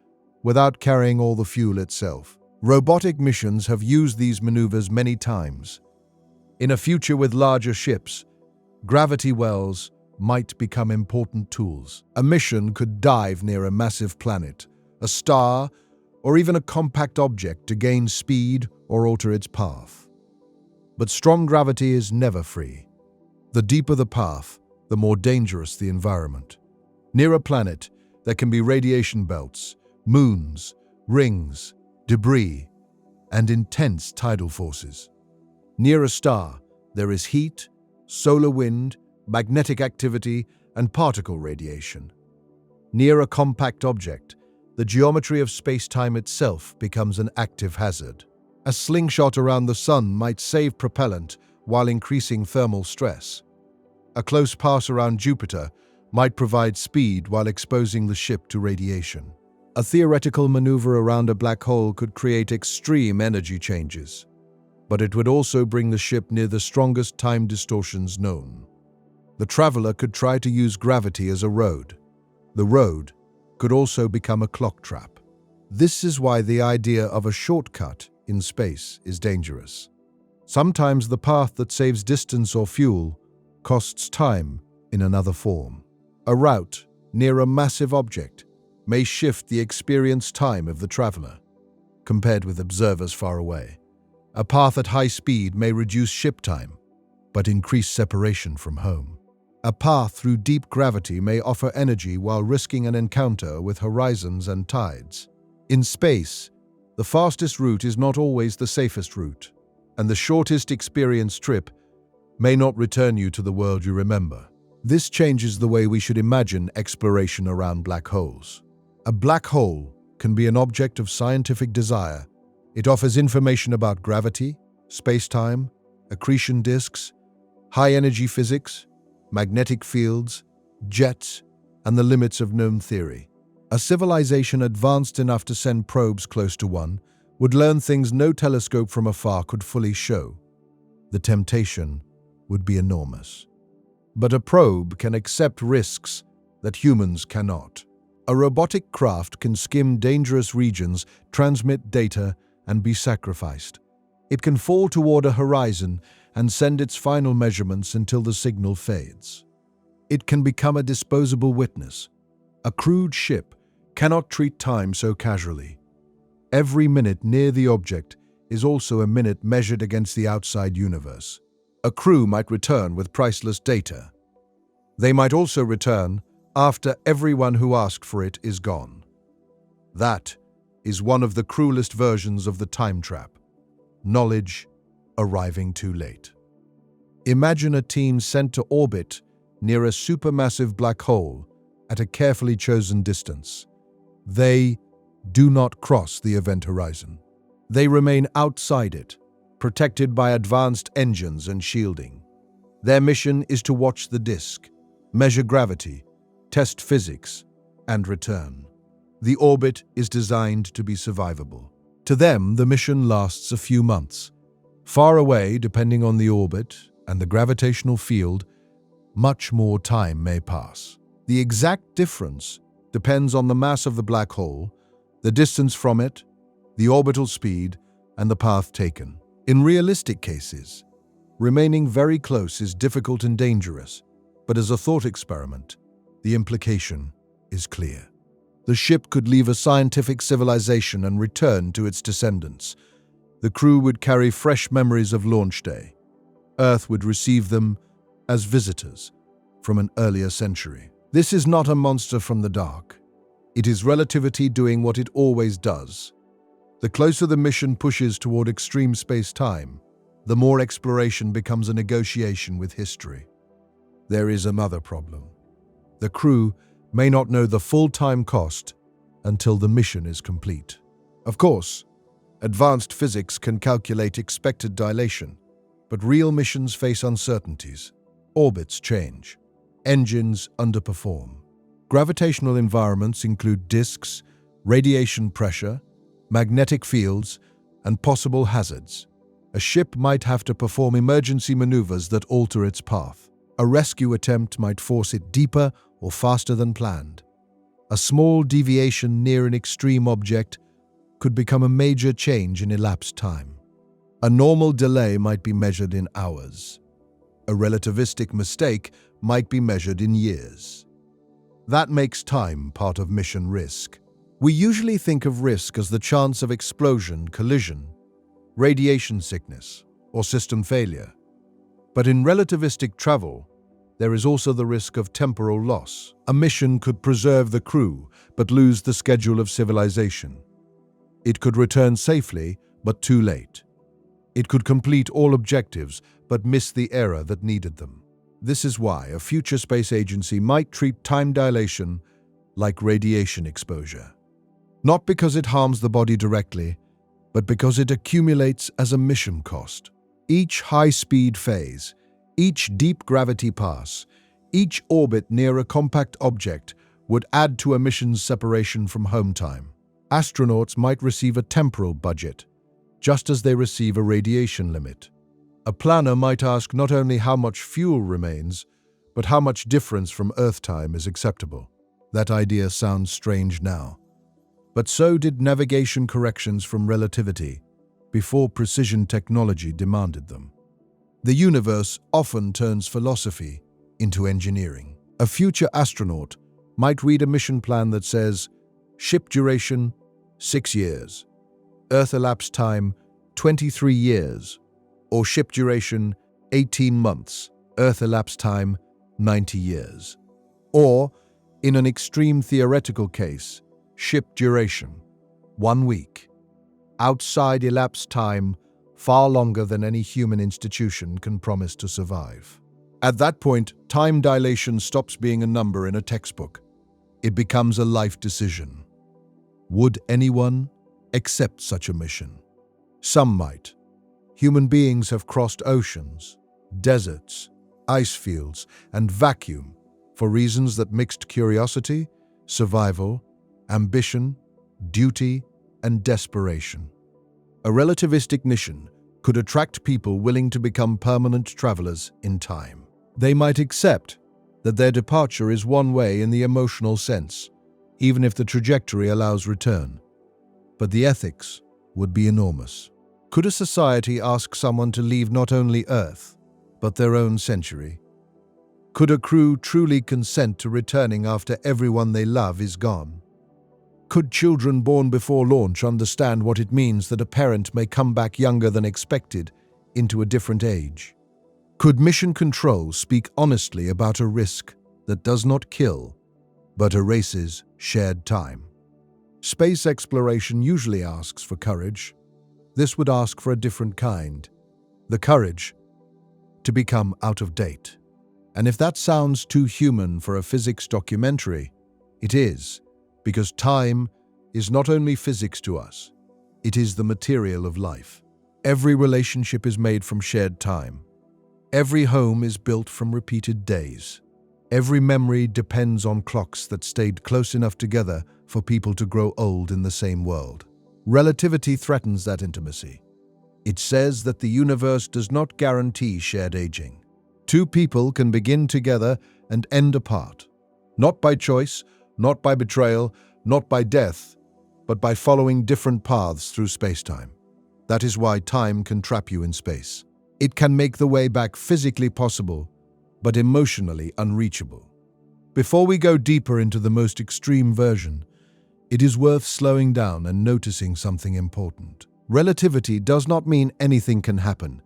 without carrying all the fuel itself. Robotic missions have used these maneuvers many times. In a future with larger ships, gravity wells might become important tools. A mission could dive near a massive planet, a star, or even a compact object to gain speed or alter its path. But strong gravity is never free. The deeper the path, the more dangerous the environment. Near a planet, there can be radiation belts, moons, rings, debris, and intense tidal forces. Near a star, there is heat, solar wind, magnetic activity, and particle radiation. Near a compact object, the geometry of space-time itself becomes an active hazard. A slingshot around the sun might save propellant while increasing thermal stress. A close pass around Jupiter might provide speed while exposing the ship to radiation. A theoretical maneuver around a black hole could create extreme energy changes, but it would also bring the ship near the strongest time distortions known. The traveler could try to use gravity as a road. The road could also become a clock trap. This is why the idea of a shortcut in space is dangerous. Sometimes the path that saves distance or fuel costs time in another form. A route near a massive object may shift the experience time of the traveler, compared with observers far away. A path at high speed may reduce ship time, but increase separation from home. A path through deep gravity may offer energy while risking an encounter with horizons and tides. In space, the fastest route is not always the safest route, and the shortest experience trip may not return you to the world you remember. This changes the way we should imagine exploration around black holes. A black hole can be an object of scientific desire. It offers information about gravity, space-time, accretion disks, high-energy physics, magnetic fields, jets, and the limits of known theory. A civilization advanced enough to send probes close to one would learn things no telescope from afar could fully show. The temptation would be enormous. But a probe can accept risks that humans cannot. A robotic craft can skim dangerous regions, transmit data, and be sacrificed. It can fall toward a horizon and send its final measurements until the signal fades. It can become a disposable witness. A crewed ship cannot treat time so casually. Every minute near the object is also a minute measured against the outside universe. A crew might return with priceless data. They might also return after everyone who asked for it is gone. That is one of the cruelest versions of the time trap. Knowledge arriving too late. Imagine a team sent to orbit near a supermassive black hole at a carefully chosen distance. They do not cross the event horizon. They remain outside it, protected by advanced engines and shielding. Their mission is to watch the disk, measure gravity, test physics, and return. The orbit is designed to be survivable. To them, the mission lasts a few months. Far away, depending on the orbit and the gravitational field, much more time may pass. The exact difference depends on the mass of the black hole, the distance from it, the orbital speed, and the path taken. In realistic cases, remaining very close is difficult and dangerous, but as a thought experiment, the implication is clear. The ship could leave a scientific civilization and return to its descendants. The crew would carry fresh memories of launch day. Earth would receive them as visitors from an earlier century. This is not a monster from the dark. It is relativity doing what it always does. The closer the mission pushes toward extreme space-time, the more exploration becomes a negotiation with history. There is another problem. The crew may not know the full-time cost until the mission is complete. Of course, advanced physics can calculate expected dilation, but real missions face uncertainties. Orbits change. Engines underperform. Gravitational environments include disks, radiation pressure, magnetic fields, and possible hazards. A ship might have to perform emergency maneuvers that alter its path. A rescue attempt might force it deeper or faster than planned. A small deviation near an extreme object could become a major change in elapsed time. A normal delay might be measured in hours. A relativistic mistake might be measured in years. That makes time part of mission risk. We usually think of risk as the chance of explosion, collision, radiation sickness, or system failure. But in relativistic travel, there is also the risk of temporal loss. A mission could preserve the crew, but lose the schedule of civilization. It could return safely, but too late. It could complete all objectives, but miss the era that needed them. This is why a future space agency might treat time dilation like radiation exposure. Not because it harms the body directly, but because it accumulates as a mission cost. Each high-speed phase, each deep gravity pass, each orbit near a compact object would add to a mission's separation from home time. Astronauts might receive a temporal budget, just as they receive a radiation limit. A planner might ask not only how much fuel remains, but how much difference from Earth time is acceptable. That idea sounds strange now. But so did navigation corrections from relativity, before precision technology demanded them. The universe often turns philosophy into engineering. A future astronaut might read a mission plan that says, ship duration, 6 years, Earth elapsed time, 23 years, or ship duration, 18 months, Earth elapsed time, 90 years. Or, in an extreme theoretical case, ship duration, 1 week. Outside elapsed time, far longer than any human institution can promise to survive. At that point, time dilation stops being a number in a textbook. It becomes a life decision. Would anyone accept such a mission? Some might. Human beings have crossed oceans, deserts, ice fields, and vacuum for reasons that mixed curiosity, survival, ambition, duty, and desperation. A relativistic mission could attract people willing to become permanent travelers in time. They might accept that their departure is one way in the emotional sense, even if the trajectory allows return. But the ethics would be enormous. Could a society ask someone to leave not only Earth, but their own century? Could a crew truly consent to returning after everyone they love is gone? Could children born before launch understand what it means that a parent may come back younger than expected into a different age? Could mission control speak honestly about a risk that does not kill, but erases shared time? Space exploration usually asks for courage. This would ask for a different kind, the courage to become out of date. And if that sounds too human for a physics documentary, it is, because time is not only physics to us, it is the material of life. Every relationship is made from shared time. Every home is built from repeated days. Every memory depends on clocks that stayed close enough together for people to grow old in the same world. Relativity threatens that intimacy. It says that the universe does not guarantee shared aging. Two people can begin together and end apart, not by choice, not by betrayal, not by death, but by following different paths through space-time. That is why time can trap you in space. It can make the way back physically possible, but emotionally unreachable. Before we go deeper into the most extreme version, it is worth slowing down and noticing something important. Relativity does not mean anything can happen.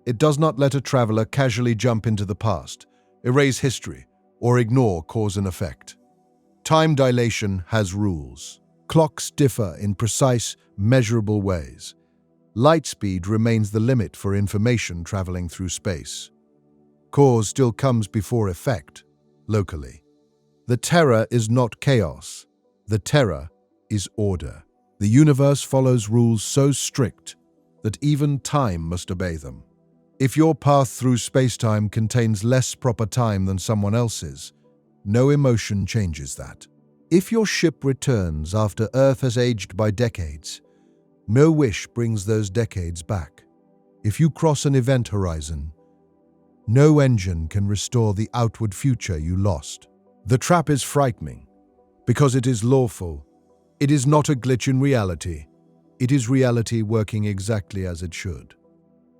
It does not let a traveler casually jump into the past, erase history, or ignore cause and effect. Time dilation has rules. Clocks differ in precise, measurable ways. Light speed remains the limit for information traveling through space. Cause still comes before effect, locally. The terror is not chaos. The terror is order. The universe follows rules so strict that even time must obey them. If your path through space-time contains less proper time than someone else's, no emotion changes that. If your ship returns after Earth has aged by decades, no wish brings those decades back. If you cross an event horizon, no engine can restore the outward future you lost. The trap is frightening because it is lawful. It is not a glitch in reality. It is reality working exactly as it should.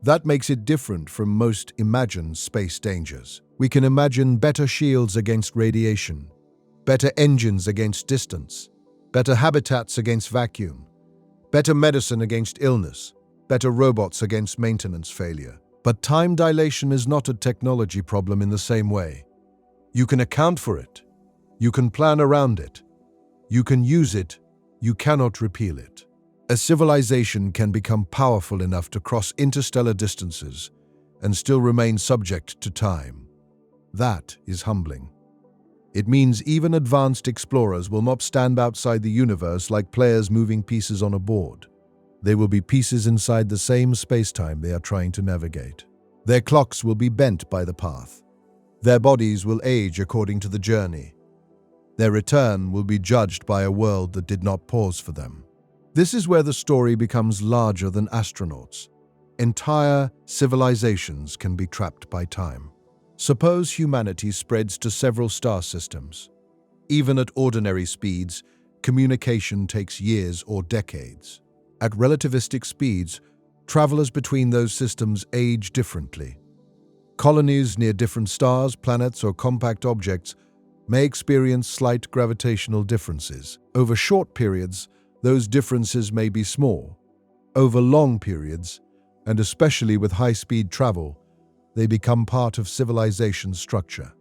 That makes it different from most imagined space dangers. We can imagine better shields against radiation, better engines against distance, better habitats against vacuum, better medicine against illness, better robots against maintenance failure. But time dilation is not a technology problem in the same way. You can account for it. You can plan around it. You can use it. You cannot repeal it. A civilization can become powerful enough to cross interstellar distances and still remain subject to time. That is humbling. It means even advanced explorers will not stand outside the universe like players moving pieces on a board. They will be pieces inside the same space-time they are trying to navigate. Their clocks will be bent by the path. Their bodies will age according to the journey. Their return will be judged by a world that did not pause for them. This is where the story becomes larger than astronauts. Entire civilizations can be trapped by time. Suppose humanity spreads to several star systems. Even at ordinary speeds, communication takes years or decades. At relativistic speeds, travelers between those systems age differently. Colonies near different stars, planets, or compact objects may experience slight gravitational differences. Over short periods, those differences may be small. Over long periods, and especially with high-speed travel, they become part of civilization's structure.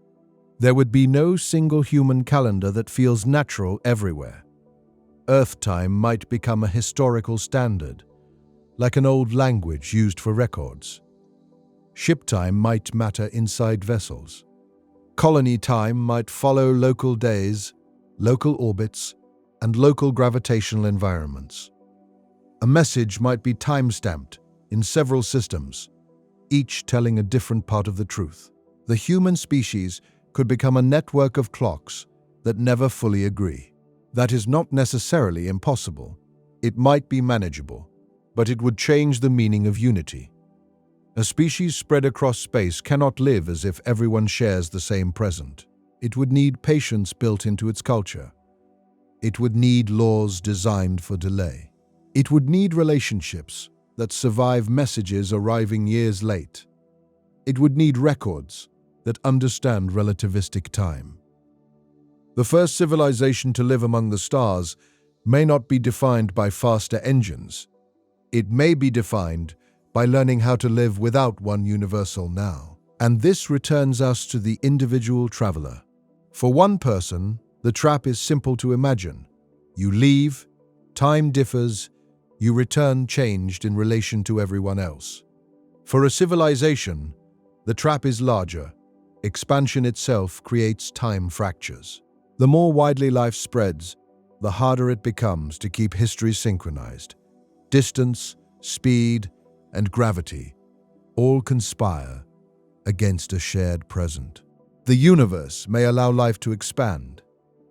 There would be no single human calendar that feels natural everywhere. Earth time might become a historical standard, like an old language used for records. Ship time might matter inside vessels. Colony time might follow local days, local orbits, and local gravitational environments. A message might be time-stamped in several systems, each telling a different part of the truth. The human species could become a network of clocks that never fully agree. That is not necessarily impossible. It might be manageable, but it would change the meaning of unity. A species spread across space cannot live as if everyone shares the same present. It would need patience built into its culture. It would need laws designed for delay. It would need relationships that survive messages arriving years late. It would need records that understand relativistic time. The first civilization to live among the stars may not be defined by faster engines. It may be defined by learning how to live without one universal now. And this returns us to the individual traveler. For one person, the trap is simple to imagine. You leave, time differs, you return changed in relation to everyone else. For a civilization, the trap is larger. Expansion itself creates time fractures. The more widely life spreads, the harder it becomes to keep history synchronized. Distance, speed, and gravity all conspire against a shared present. The universe may allow life to expand.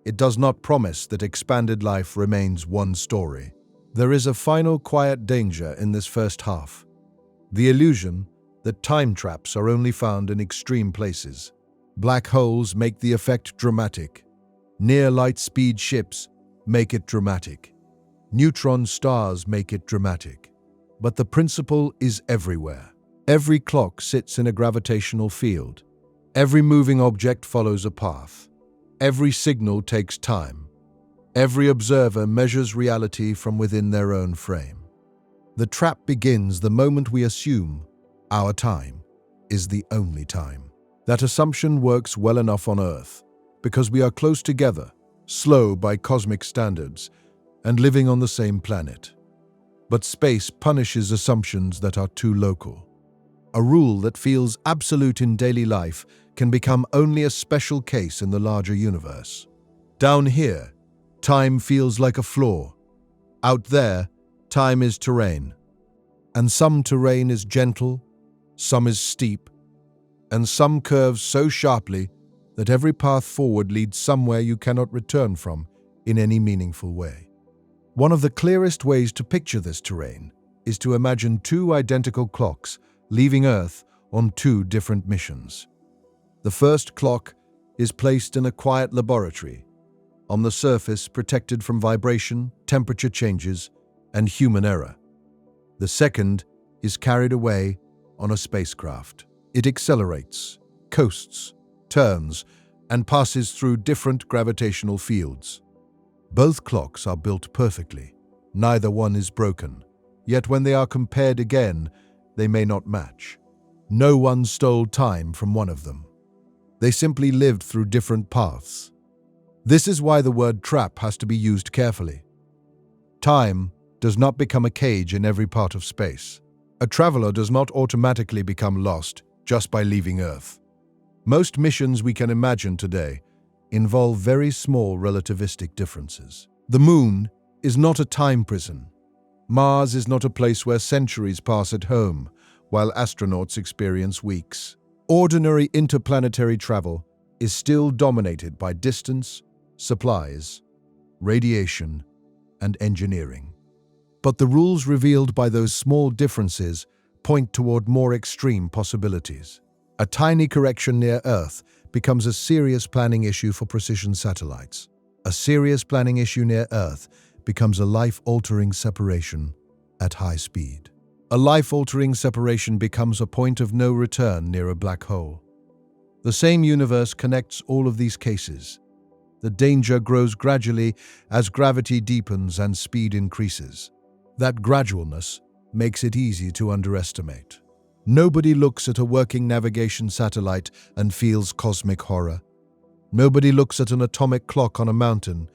It does not promise that expanded life remains one story. There is a final quiet danger in this first half. The illusion that time traps are only found in extreme places. Black holes make the effect dramatic. Near light speed ships make it dramatic. Neutron stars make it dramatic. But the principle is everywhere. Every clock sits in a gravitational field. Every moving object follows a path. Every signal takes time. Every observer measures reality from within their own frame. The trap begins the moment we assume our time is the only time. That assumption works well enough on Earth because we are close together, slow by cosmic standards, and living on the same planet. But space punishes assumptions that are too local. A rule that feels absolute in daily life can become only a special case in the larger universe. Down here, time feels like a floor. Out there, time is terrain. And some terrain is gentle, some is steep, and some curves so sharply that every path forward leads somewhere you cannot return from in any meaningful way. One of the clearest ways to picture this terrain is to imagine two identical clocks leaving Earth on two different missions. The first clock is placed in a quiet laboratory, on the surface protected from vibration, temperature changes, and human error. The second is carried away on a spacecraft. It accelerates, coasts, turns, and passes through different gravitational fields. Both clocks are built perfectly. Neither one is broken. Yet when they are compared again, they may not match. No one stole time from one of them. They simply lived through different paths. This is why the word trap has to be used carefully. Time does not become a cage in every part of space. A traveler does not automatically become lost just by leaving Earth. Most missions we can imagine today involve very small relativistic differences. The Moon is not a time prison. Mars is not a place where centuries pass at home, while astronauts experience weeks. Ordinary interplanetary travel is still dominated by distance, supplies, radiation, and engineering. But the rules revealed by those small differences point toward more extreme possibilities. A tiny correction near Earth becomes a serious planning issue for precision satellites. A serious planning issue near Earth becomes a life-altering separation at high speed. A life-altering separation becomes a point of no return near a black hole. The same universe connects all of these cases. The danger grows gradually as gravity deepens and speed increases. That gradualness makes it easy to underestimate. Nobody looks at a working navigation satellite and feels cosmic horror. Nobody looks at an atomic clock on a mountain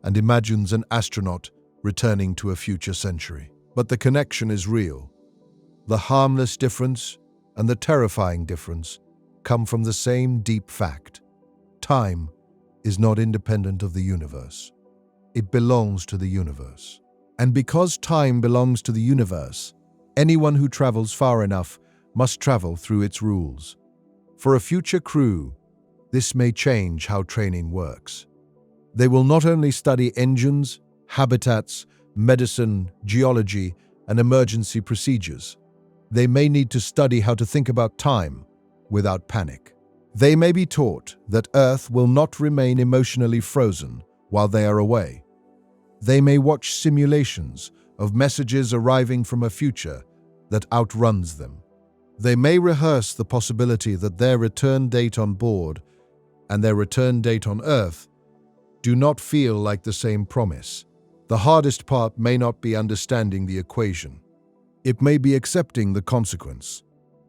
and imagines an astronaut returning to a future century. But the connection is real. The harmless difference and the terrifying difference come from the same deep fact. Time is not independent of the universe. It belongs to the universe. And because time belongs to the universe, anyone who travels far enough must travel through its rules. For a future crew, this may change how training works. They will not only study engines, habitats, medicine, geology, and emergency procedures. They may need to study how to think about time without panic. They may be taught that Earth will not remain emotionally frozen while they are away. They may watch simulations of messages arriving from a future that outruns them. They may rehearse the possibility that their return date on board and their return date on Earth do not feel like the same promise. The hardest part may not be understanding the equation. It may be accepting the consequence.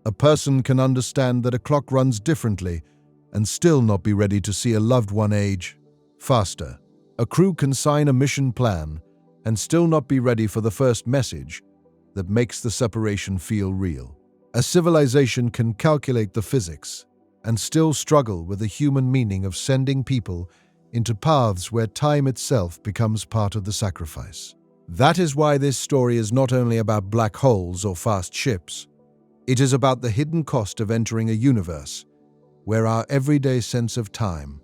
A person can understand that a clock runs differently and still not be ready to see a loved one age faster. A crew can sign a mission plan and still not be ready for the first message that makes the separation feel real. A civilization can calculate the physics and still struggle with the human meaning of sending people into paths where time itself becomes part of the sacrifice. That is why this story is not only about black holes or fast ships. It is about the hidden cost of entering a universe where our everyday sense of time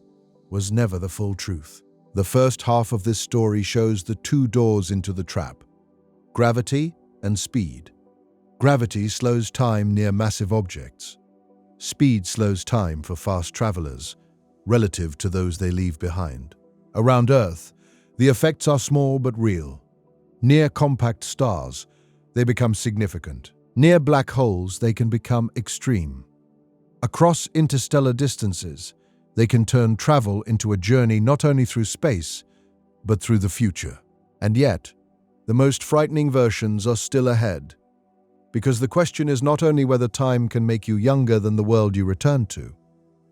was never the full truth. The first half of this story shows the two doors into the trap: gravity and speed. Gravity slows time near massive objects. Speed slows time for fast travelers, relative to those they leave behind. Around Earth, the effects are small but real. Near compact stars, they become significant. Near black holes, they can become extreme. Across interstellar distances, they can turn travel into a journey not only through space, but through the future. And yet, the most frightening versions are still ahead, because the question is not only whether time can make you younger than the world you return to.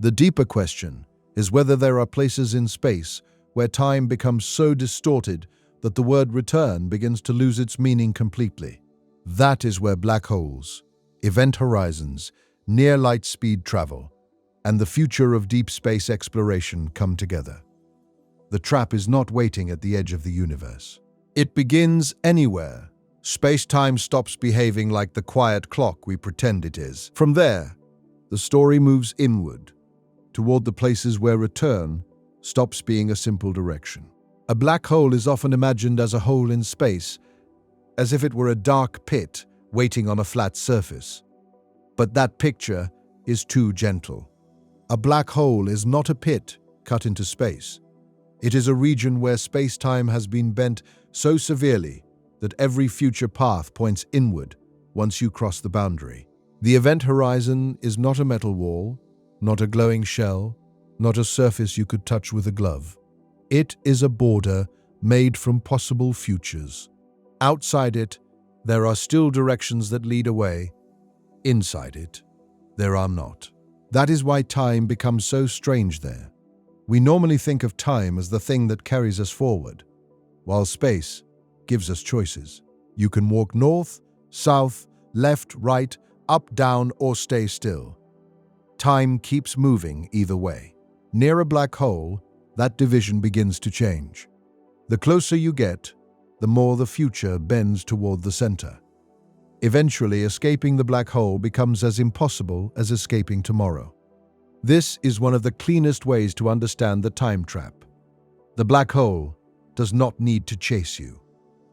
The deeper question is whether there are places in space where time becomes so distorted that the word return begins to lose its meaning completely. That is where black holes, event horizons, near light speed travel, and the future of deep space exploration come together. The trap is not waiting at the edge of the universe. It begins anywhere. Space-time stops behaving like the quiet clock we pretend it is. From there, the story moves inward, toward the places where return stops being a simple direction. A black hole is often imagined as a hole in space, as if it were a dark pit waiting on a flat surface. But that picture is too gentle. A black hole is not a pit cut into space. It is a region where space-time has been bent so severely that every future path points inward once you cross the boundary. The event horizon is not a metal wall, not a glowing shell, not a surface you could touch with a glove. It is a border made from possible futures. Outside it, there are still directions that lead away. Inside it, there are not. That is why time becomes so strange there. We normally think of time as the thing that carries us forward, while space gives us choices. You can walk north, south, left, right, up, down, or stay still. Time keeps moving either way. Near a black hole, that division begins to change. The closer you get, the more the future bends toward the center. Eventually, escaping the black hole becomes as impossible as escaping tomorrow. This is one of the cleanest ways to understand the time trap. The black hole does not need to chase you.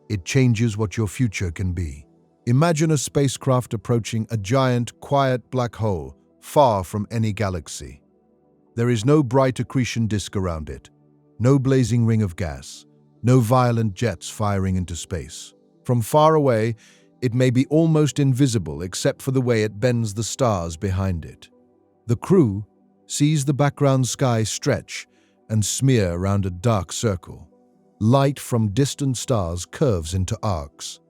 It changes what your future can be. Imagine a spacecraft approaching a giant, quiet black hole far from any galaxy. There is no bright accretion disk around it, no blazing ring of gas, no violent jets firing into space. From far away, it may be almost invisible except for the way it bends the stars behind it. The crew sees the background sky stretch and smear around a dark circle. Light from distant stars curves into arcs.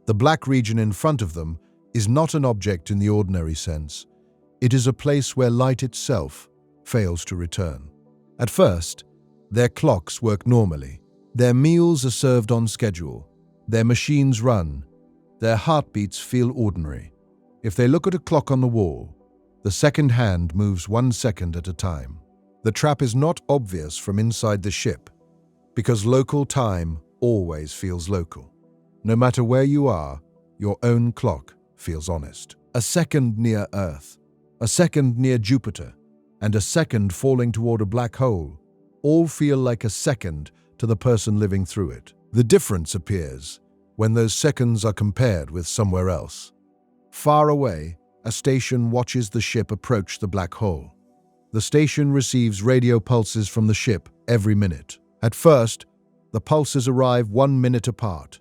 The black region in front of them is not an object in the ordinary sense. It is a place where light itself fails to return. At first, their clocks work normally. Their meals are served on schedule. Their machines run. Their heartbeats feel ordinary. If they look at a clock on the wall, the second hand moves 1 second at a time. The trap is not obvious from inside the ship, because local time always feels local. No matter where you are, your own clock feels honest. A second near Earth, a second near Jupiter, and a second falling toward a black hole all feel like a second to the person living through it. The difference appears when those seconds are compared with somewhere else. Far away, a station watches the ship approach the black hole. The station receives radio pulses from the ship every minute. At first, the pulses arrive 1 minute apart.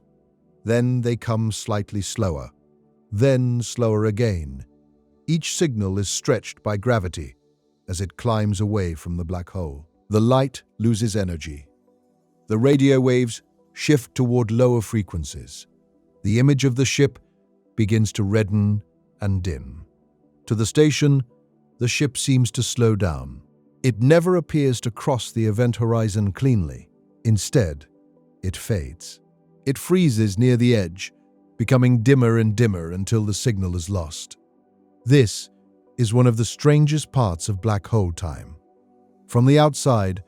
Then they come slightly slower. Then slower again. Each signal is stretched by gravity as it climbs away from the black hole. The light loses energy. The radio waves shift toward lower frequencies. The image of the ship begins to redden and dim. To the station, the ship seems to slow down. It never appears to cross the event horizon cleanly. Instead, it fades. It freezes near the edge, becoming dimmer and dimmer until the signal is lost. This is one of the strangest parts of black hole time. From the outside,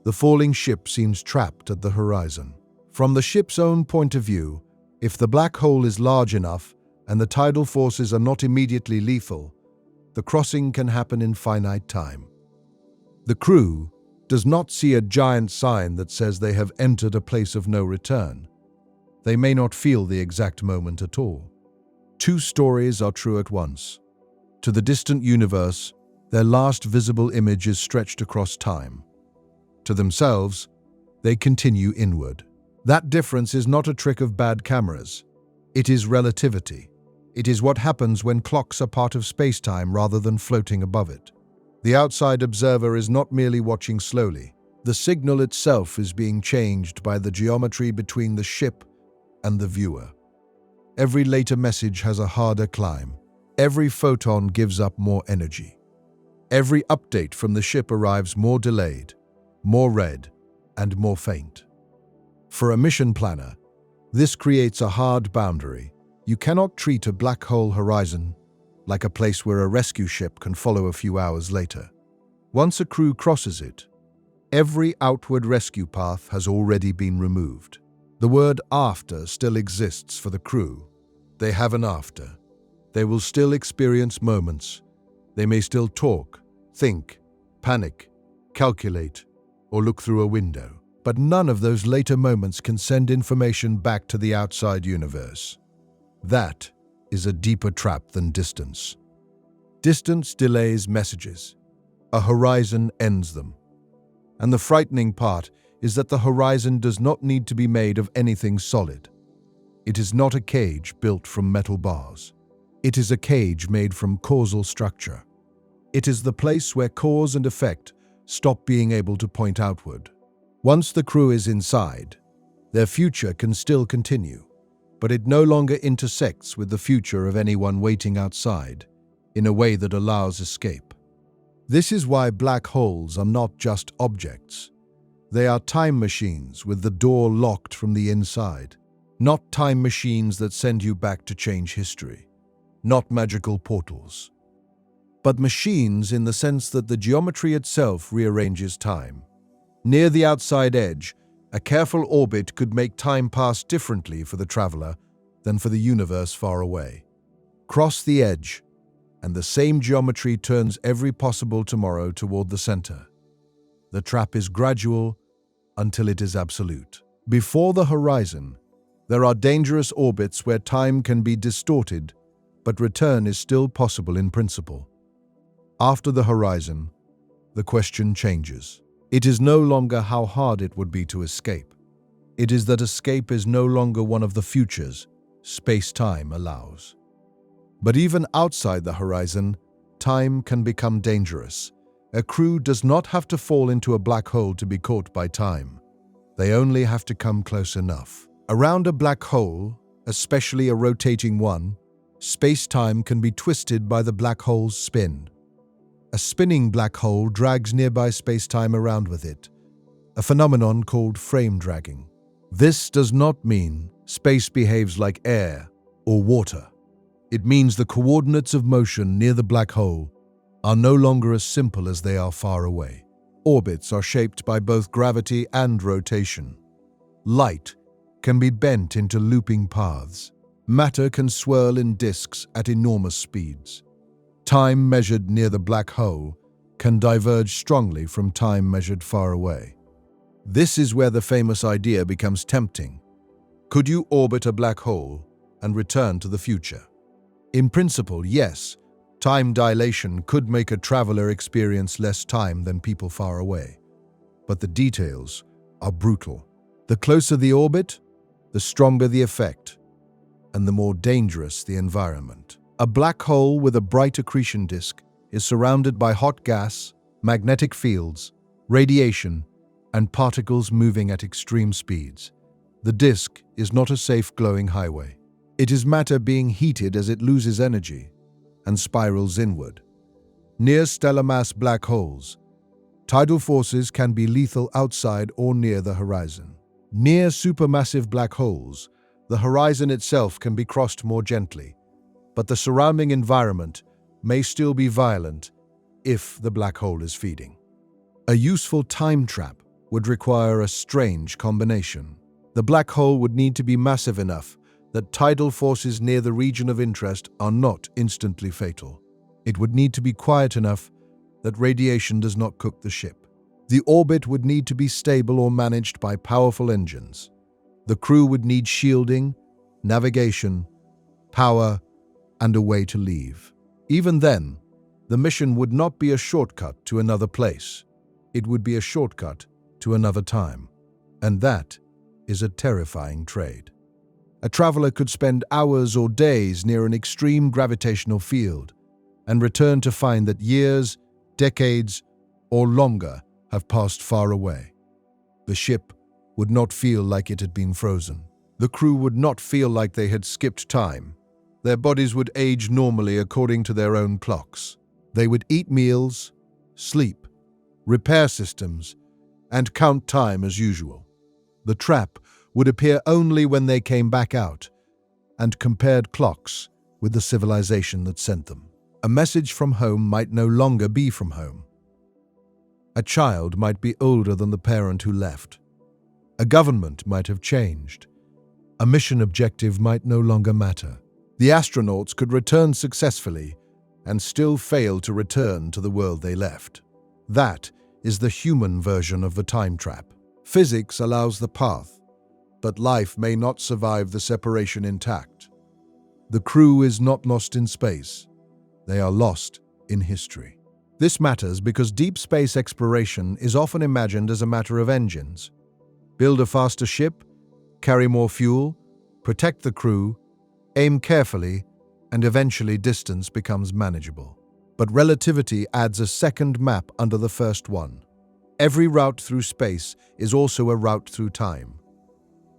the falling ship seems trapped at the horizon. From the ship's own point of view, if the black hole is large enough and the tidal forces are not immediately lethal, the crossing can happen in finite time. The crew does not see a giant sign that says they have entered a place of no return. They may not feel the exact moment at all. Two stories are true at once. To the distant universe, their last visible image is stretched across time. To themselves, they continue inward. That difference is not a trick of bad cameras. It is relativity. It is what happens when clocks are part of space-time rather than floating above it. The outside observer is not merely watching slowly. The signal itself is being changed by the geometry between the ship and the viewer. Every later message has a harder climb. Every photon gives up more energy. Every update from the ship arrives more delayed, more red, and more faint. For a mission planner, this creates a hard boundary. You cannot treat a black hole horizon like a place where a rescue ship can follow a few hours later. Once a crew crosses it, every outward rescue path has already been removed. The word after still exists for the crew. They have an after. They will still experience moments. They may still talk, think, panic, calculate, or look through a window. But none of those later moments can send information back to the outside universe. That is a deeper trap than distance. Distance delays messages. A horizon ends them. And the frightening part is that the horizon does not need to be made of anything solid. It is not a cage built from metal bars. It is a cage made from causal structure. It is the place where cause and effect stop being able to point outward. Once the crew is inside, their future can still continue, but it no longer intersects with the future of anyone waiting outside in a way that allows escape. This is why black holes are not just objects. They are time machines with the door locked from the inside. Not time machines that send you back to change history. Not magical portals. But machines in the sense that the geometry itself rearranges time. Near the outside edge, a careful orbit could make time pass differently for the traveler than for the universe far away. Cross the edge, and the same geometry turns every possible tomorrow toward the center. The trap is gradual until it is absolute. Before the horizon, there are dangerous orbits where time can be distorted, but return is still possible in principle. After the horizon, the question changes. It is no longer how hard it would be to escape. It is that escape is no longer one of the futures space-time allows. But even outside the horizon, time can become dangerous. A crew does not have to fall into a black hole to be caught by time. They only have to come close enough. Around a black hole, especially a rotating one, space-time can be twisted by the black hole's spin. A spinning black hole drags nearby space-time around with it, a phenomenon called frame dragging. This does not mean space behaves like air or water. It means the coordinates of motion near the black hole are no longer as simple as they are far away. Orbits are shaped by both gravity and rotation. Light can be bent into looping paths. Matter can swirl in disks at enormous speeds. Time measured near the black hole can diverge strongly from time measured far away. This is where the famous idea becomes tempting. Could you orbit a black hole and return to the future? In principle, yes, time dilation could make a traveler experience less time than people far away. But the details are brutal. The closer the orbit, the stronger the effect, and the more dangerous the environment. A black hole with a bright accretion disk is surrounded by hot gas, magnetic fields, radiation, and particles moving at extreme speeds. The disk is not a safe glowing highway. It is matter being heated as it loses energy and spirals inward. Near stellar mass black holes, tidal forces can be lethal outside or near the horizon. Near supermassive black holes, the horizon itself can be crossed more gently, but the surrounding environment may still be violent if the black hole is feeding. A useful time trap would require a strange combination. The black hole would need to be massive enough that tidal forces near the region of interest are not instantly fatal. It would need to be quiet enough that radiation does not cook the ship. The orbit would need to be stable or managed by powerful engines. The crew would need shielding, navigation, power, and a way to leave. Even then, the mission would not be a shortcut to another place. It would be a shortcut to another time. And that is a terrifying trade. A traveler could spend hours or days near an extreme gravitational field and return to find that years, decades, or longer have passed far away. The ship would not feel like it had been frozen. The crew would not feel like they had skipped time. Their bodies would age normally according to their own clocks. They would eat meals, sleep, repair systems, and count time as usual. The trap would appear only when they came back out and compared clocks with the civilization that sent them. A message from home might no longer be from home. A child might be older than the parent who left. A government might have changed. A mission objective might no longer matter. The astronauts could return successfully and still fail to return to the world they left. That is the human version of the time trap. Physics allows the path, but life may not survive the separation intact. The crew is not lost in space. They are lost in history. This matters because deep space exploration is often imagined as a matter of engines. Build a faster ship, carry more fuel, protect the crew, aim carefully, and eventually distance becomes manageable. But relativity adds a second map under the first one. Every route through space is also a route through time.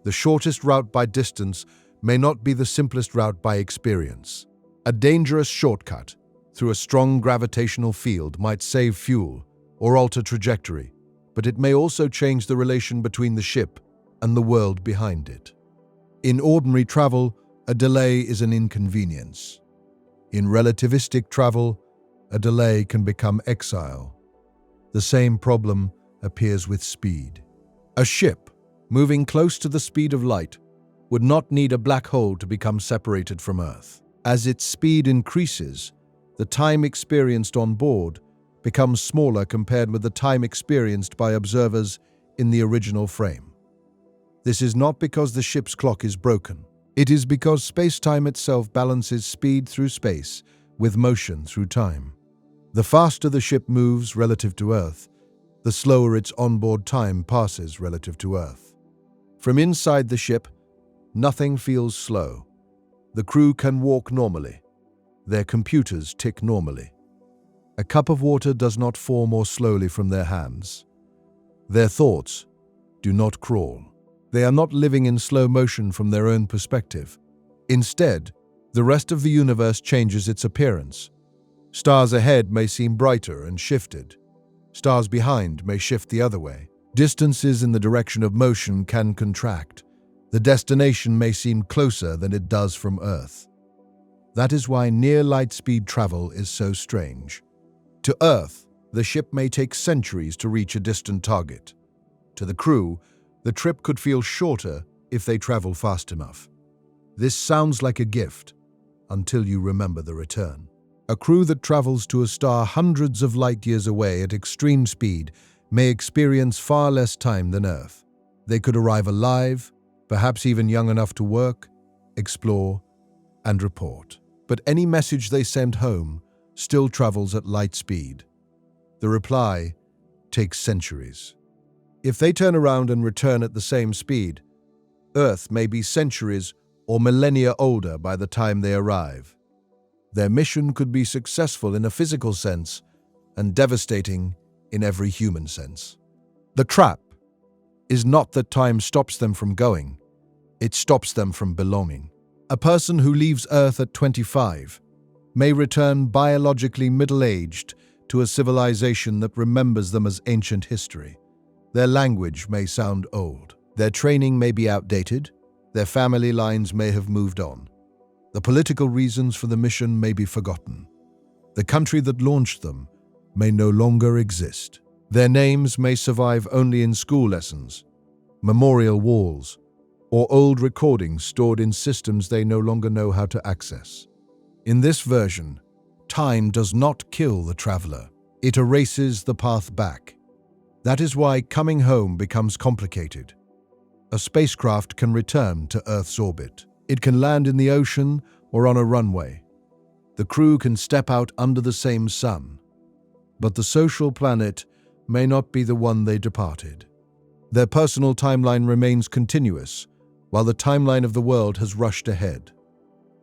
The shortest route by distance may not be the simplest route by experience. A dangerous shortcut through a strong gravitational field might save fuel or alter trajectory, but it may also change the relation between the ship and the world behind it. In ordinary travel, a delay is an inconvenience. In relativistic travel, a delay can become exile. The same problem appears with speed. A ship moving close to the speed of light would not need a black hole to become separated from Earth. As its speed increases, the time experienced on board becomes smaller compared with the time experienced by observers in the original frame. This is not because the ship's clock is broken. It is because space-time itself balances speed through space with motion through time. The faster the ship moves relative to Earth, the slower its onboard time passes relative to Earth. From inside the ship, nothing feels slow. The crew can walk normally. Their computers tick normally. A cup of water does not fall more slowly from their hands. Their thoughts do not crawl. They are not living in slow motion from their own perspective. Instead, the rest of the universe changes its appearance. Stars ahead may seem brighter and shifted. Stars behind may shift the other way. Distances in the direction of motion can contract. The destination may seem closer than it does from Earth. That is why near-light-speed travel is so strange. To Earth, the ship may take centuries to reach a distant target. To the crew, the trip could feel shorter if they travel fast enough. This sounds like a gift until you remember the return. A crew that travels to a star hundreds of light-years away at extreme speed may experience far less time than Earth. They could arrive alive, perhaps even young enough to work, explore, and report. But any message they send home still travels at light speed. The reply takes centuries. If they turn around and return at the same speed, Earth may be centuries or millennia older by the time they arrive. Their mission could be successful in a physical sense and devastating in every human sense. The trap is not that time stops them from going, it stops them from belonging. A person who leaves Earth at 25 may return biologically middle-aged to a civilization that remembers them as ancient history. Their language may sound old. Their training may be outdated. Their family lines may have moved on. The political reasons for the mission may be forgotten. The country that launched them may no longer exist. Their names may survive only in school lessons, memorial walls, or old recordings stored in systems they no longer know how to access. In this version, time does not kill the traveler. It erases the path back. That is why coming home becomes complicated. A spacecraft can return to Earth's orbit. It can land in the ocean or on a runway. The crew can step out under the same sun. But the social planet may not be the one they departed. Their personal timeline remains continuous, while the timeline of the world has rushed ahead.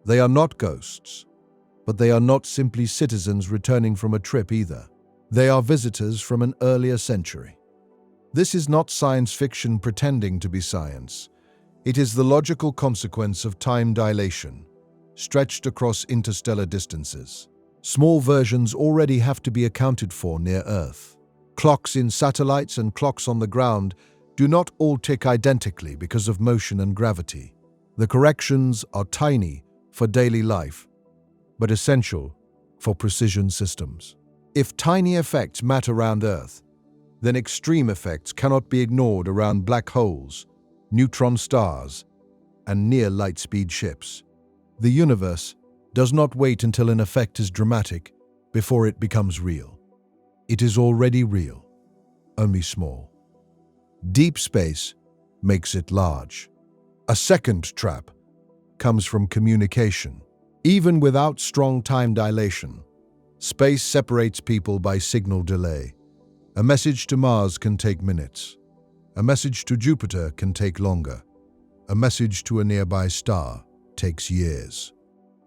They are not ghosts, but they are not simply citizens returning from a trip either. They are visitors from an earlier century. This is not science fiction pretending to be science. It is the logical consequence of time dilation, stretched across interstellar distances. Small versions already have to be accounted for near Earth. Clocks in satellites and clocks on the ground do not all tick identically because of motion and gravity. The corrections are tiny for daily life, but essential for precision systems. If tiny effects matter around Earth, then extreme effects cannot be ignored around black holes, neutron stars, and near light-speed ships. The universe does not wait until an effect is dramatic before it becomes real. It is already real, only small. Deep space makes it large. A second trap comes from communication. Even without strong time dilation, space separates people by signal delay. A message to Mars can take minutes. A message to Jupiter can take longer. A message to a nearby star takes years.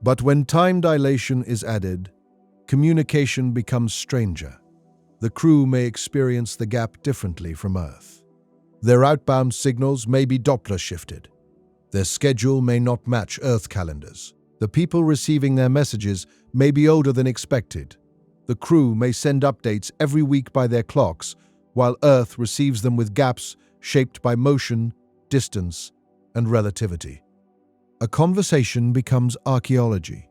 But when time dilation is added, communication becomes stranger. The crew may experience the gap differently from Earth. Their outbound signals may be Doppler shifted. Their schedule may not match Earth calendars. The people receiving their messages may be older than expected. The crew may send updates every week by their clocks, while Earth receives them with gaps shaped by motion, distance, and relativity. A conversation becomes archaeology.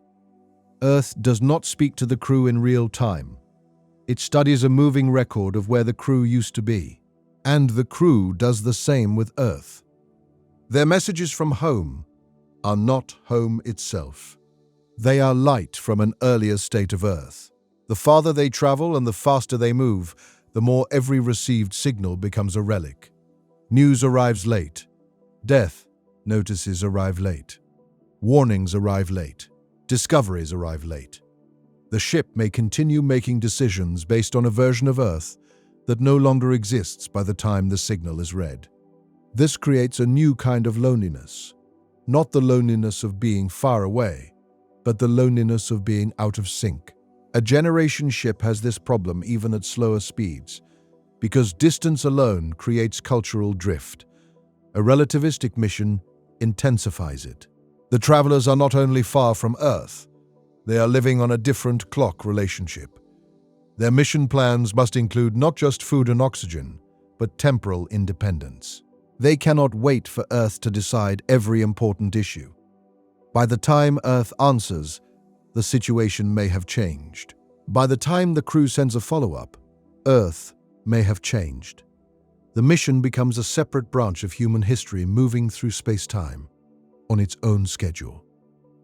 Earth does not speak to the crew in real time. It studies a moving record of where the crew used to be, and the crew does the same with Earth. Their messages from home are not home itself. They are light from an earlier state of Earth. The farther they travel and the faster they move, the more every received signal becomes a relic. News arrives late. Death notices arrive late. Warnings arrive late. Discoveries arrive late. The ship may continue making decisions based on a version of Earth that no longer exists by the time the signal is read. This creates a new kind of loneliness. Not the loneliness of being far away, but the loneliness of being out of sync. A generation ship has this problem even at slower speeds, because distance alone creates cultural drift. A relativistic mission intensifies it. The travelers are not only far from Earth, they are living on a different clock relationship. Their mission plans must include not just food and oxygen, but temporal independence. They cannot wait for Earth to decide every important issue. By the time Earth answers, the situation may have changed. By the time the crew sends a follow-up, Earth may have changed. The mission becomes a separate branch of human history moving through space-time on its own schedule.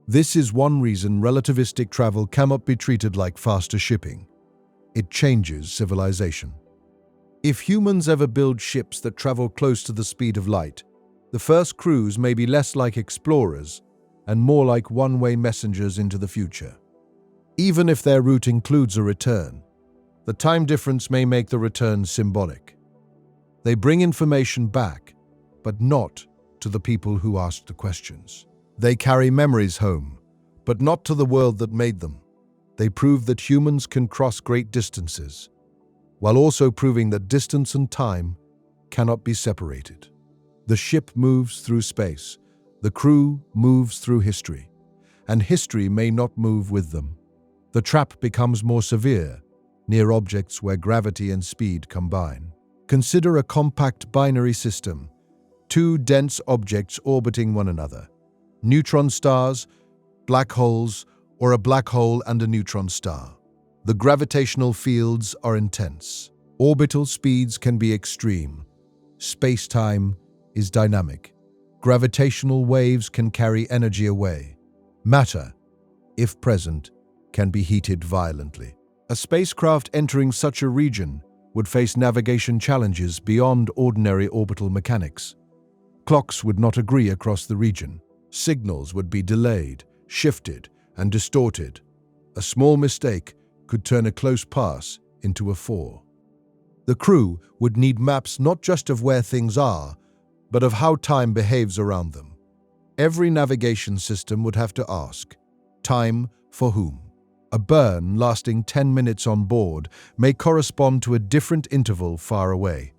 This is one reason relativistic travel cannot be treated like faster shipping. It changes civilization. If humans ever build ships that travel close to the speed of light, the first crews may be less like explorers and more like one-way messengers into the future. Even if their route includes a return, the time difference may make the return symbolic. They bring information back, but not to the people who asked the questions. They carry memories home, but not to the world that made them. They prove that humans can cross great distances, while also proving that distance and time cannot be separated. The ship moves through space, the crew moves through history, and history may not move with them. The trap becomes more severe near objects where gravity and speed combine. Consider a compact binary system, two dense objects orbiting one another. Neutron stars, black holes, or a black hole and a neutron star. The gravitational fields are intense. Orbital speeds can be extreme. Space-time is dynamic. Gravitational waves can carry energy away. Matter, if present, can be heated violently. A spacecraft entering such a region would face navigation challenges beyond ordinary orbital mechanics. Clocks would not agree across the region. Signals would be delayed, shifted, and distorted. A small mistake could turn a close pass into a 4. The crew would need maps not just of where things are, but of how time behaves around them. Every navigation system would have to ask, time for whom? A burn lasting 10 minutes on board may correspond to a different interval far away.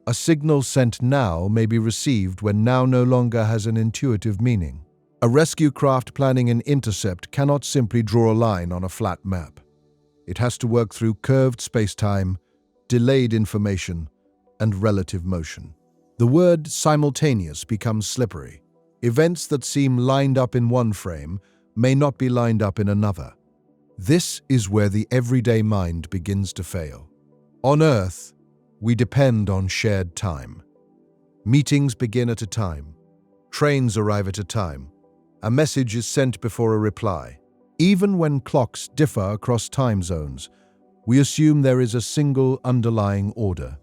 A signal sent now may be received when now no longer has an intuitive meaning. A rescue craft planning an intercept cannot simply draw a line on a flat map. It has to work through curved space-time, delayed information, and relative motion. The word simultaneous becomes slippery. Events that seem lined up in one frame may not be lined up in another. This is where the everyday mind begins to fail. On Earth, We depend on shared time. Meetings begin at a time. Trains arrive at a time. A message is sent before a reply. Even when clocks differ across time zones, we assume there is a single underlying order.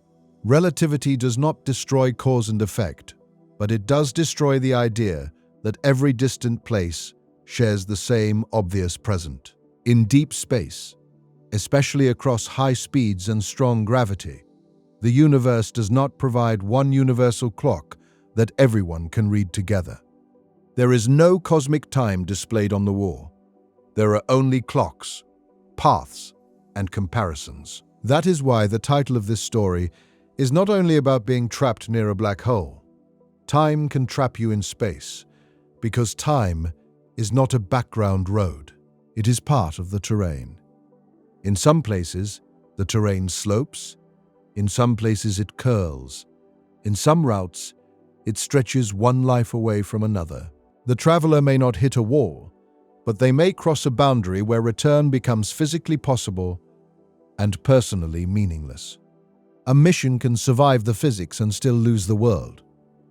Relativity does not destroy cause and effect, but it does destroy the idea that every distant place shares the same obvious present. In deep space, especially across high speeds and strong gravity, the universe does not provide one universal clock that everyone can read together. There is no cosmic time displayed on the wall. There are only clocks, paths, and comparisons. That is why the title of this story is not only about being trapped near a black hole. Time can trap you in space, because time is not a background road. It is part of the terrain. In some places, the terrain slopes. In some places, it curls. In some routes, it stretches one life away from another. The traveler may not hit a wall, but they may cross a boundary where return becomes physically possible and personally meaningless. A mission can survive the physics and still lose the world.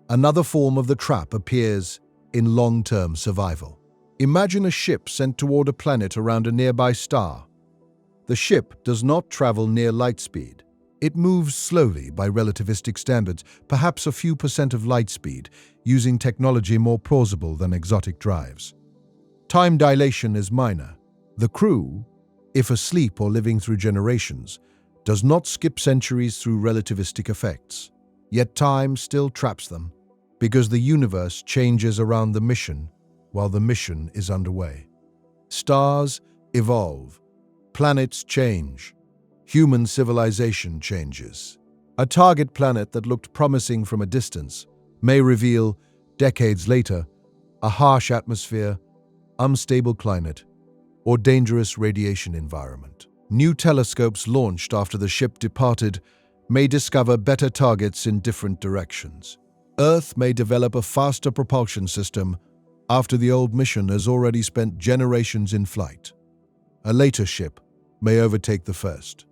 Another form of the trap appears in long-term survival. Imagine a ship sent toward a planet around a nearby star. The ship does not travel near light speed. It moves slowly by relativistic standards, perhaps a few percent of light speed, using technology more plausible than exotic drives. Time dilation is minor. The crew, if asleep or living through generations, does not skip centuries through relativistic effects. Yet time still traps them, because the universe changes around the mission while the mission is underway. Stars evolve, planets change, human civilization changes. A target planet that looked promising from a distance may reveal, decades later, a harsh atmosphere, unstable climate, or dangerous radiation environment. New telescopes launched after the ship departed may discover better targets in different directions. Earth may develop a faster propulsion system after the old mission has already spent generations in flight. A later ship may overtake the first.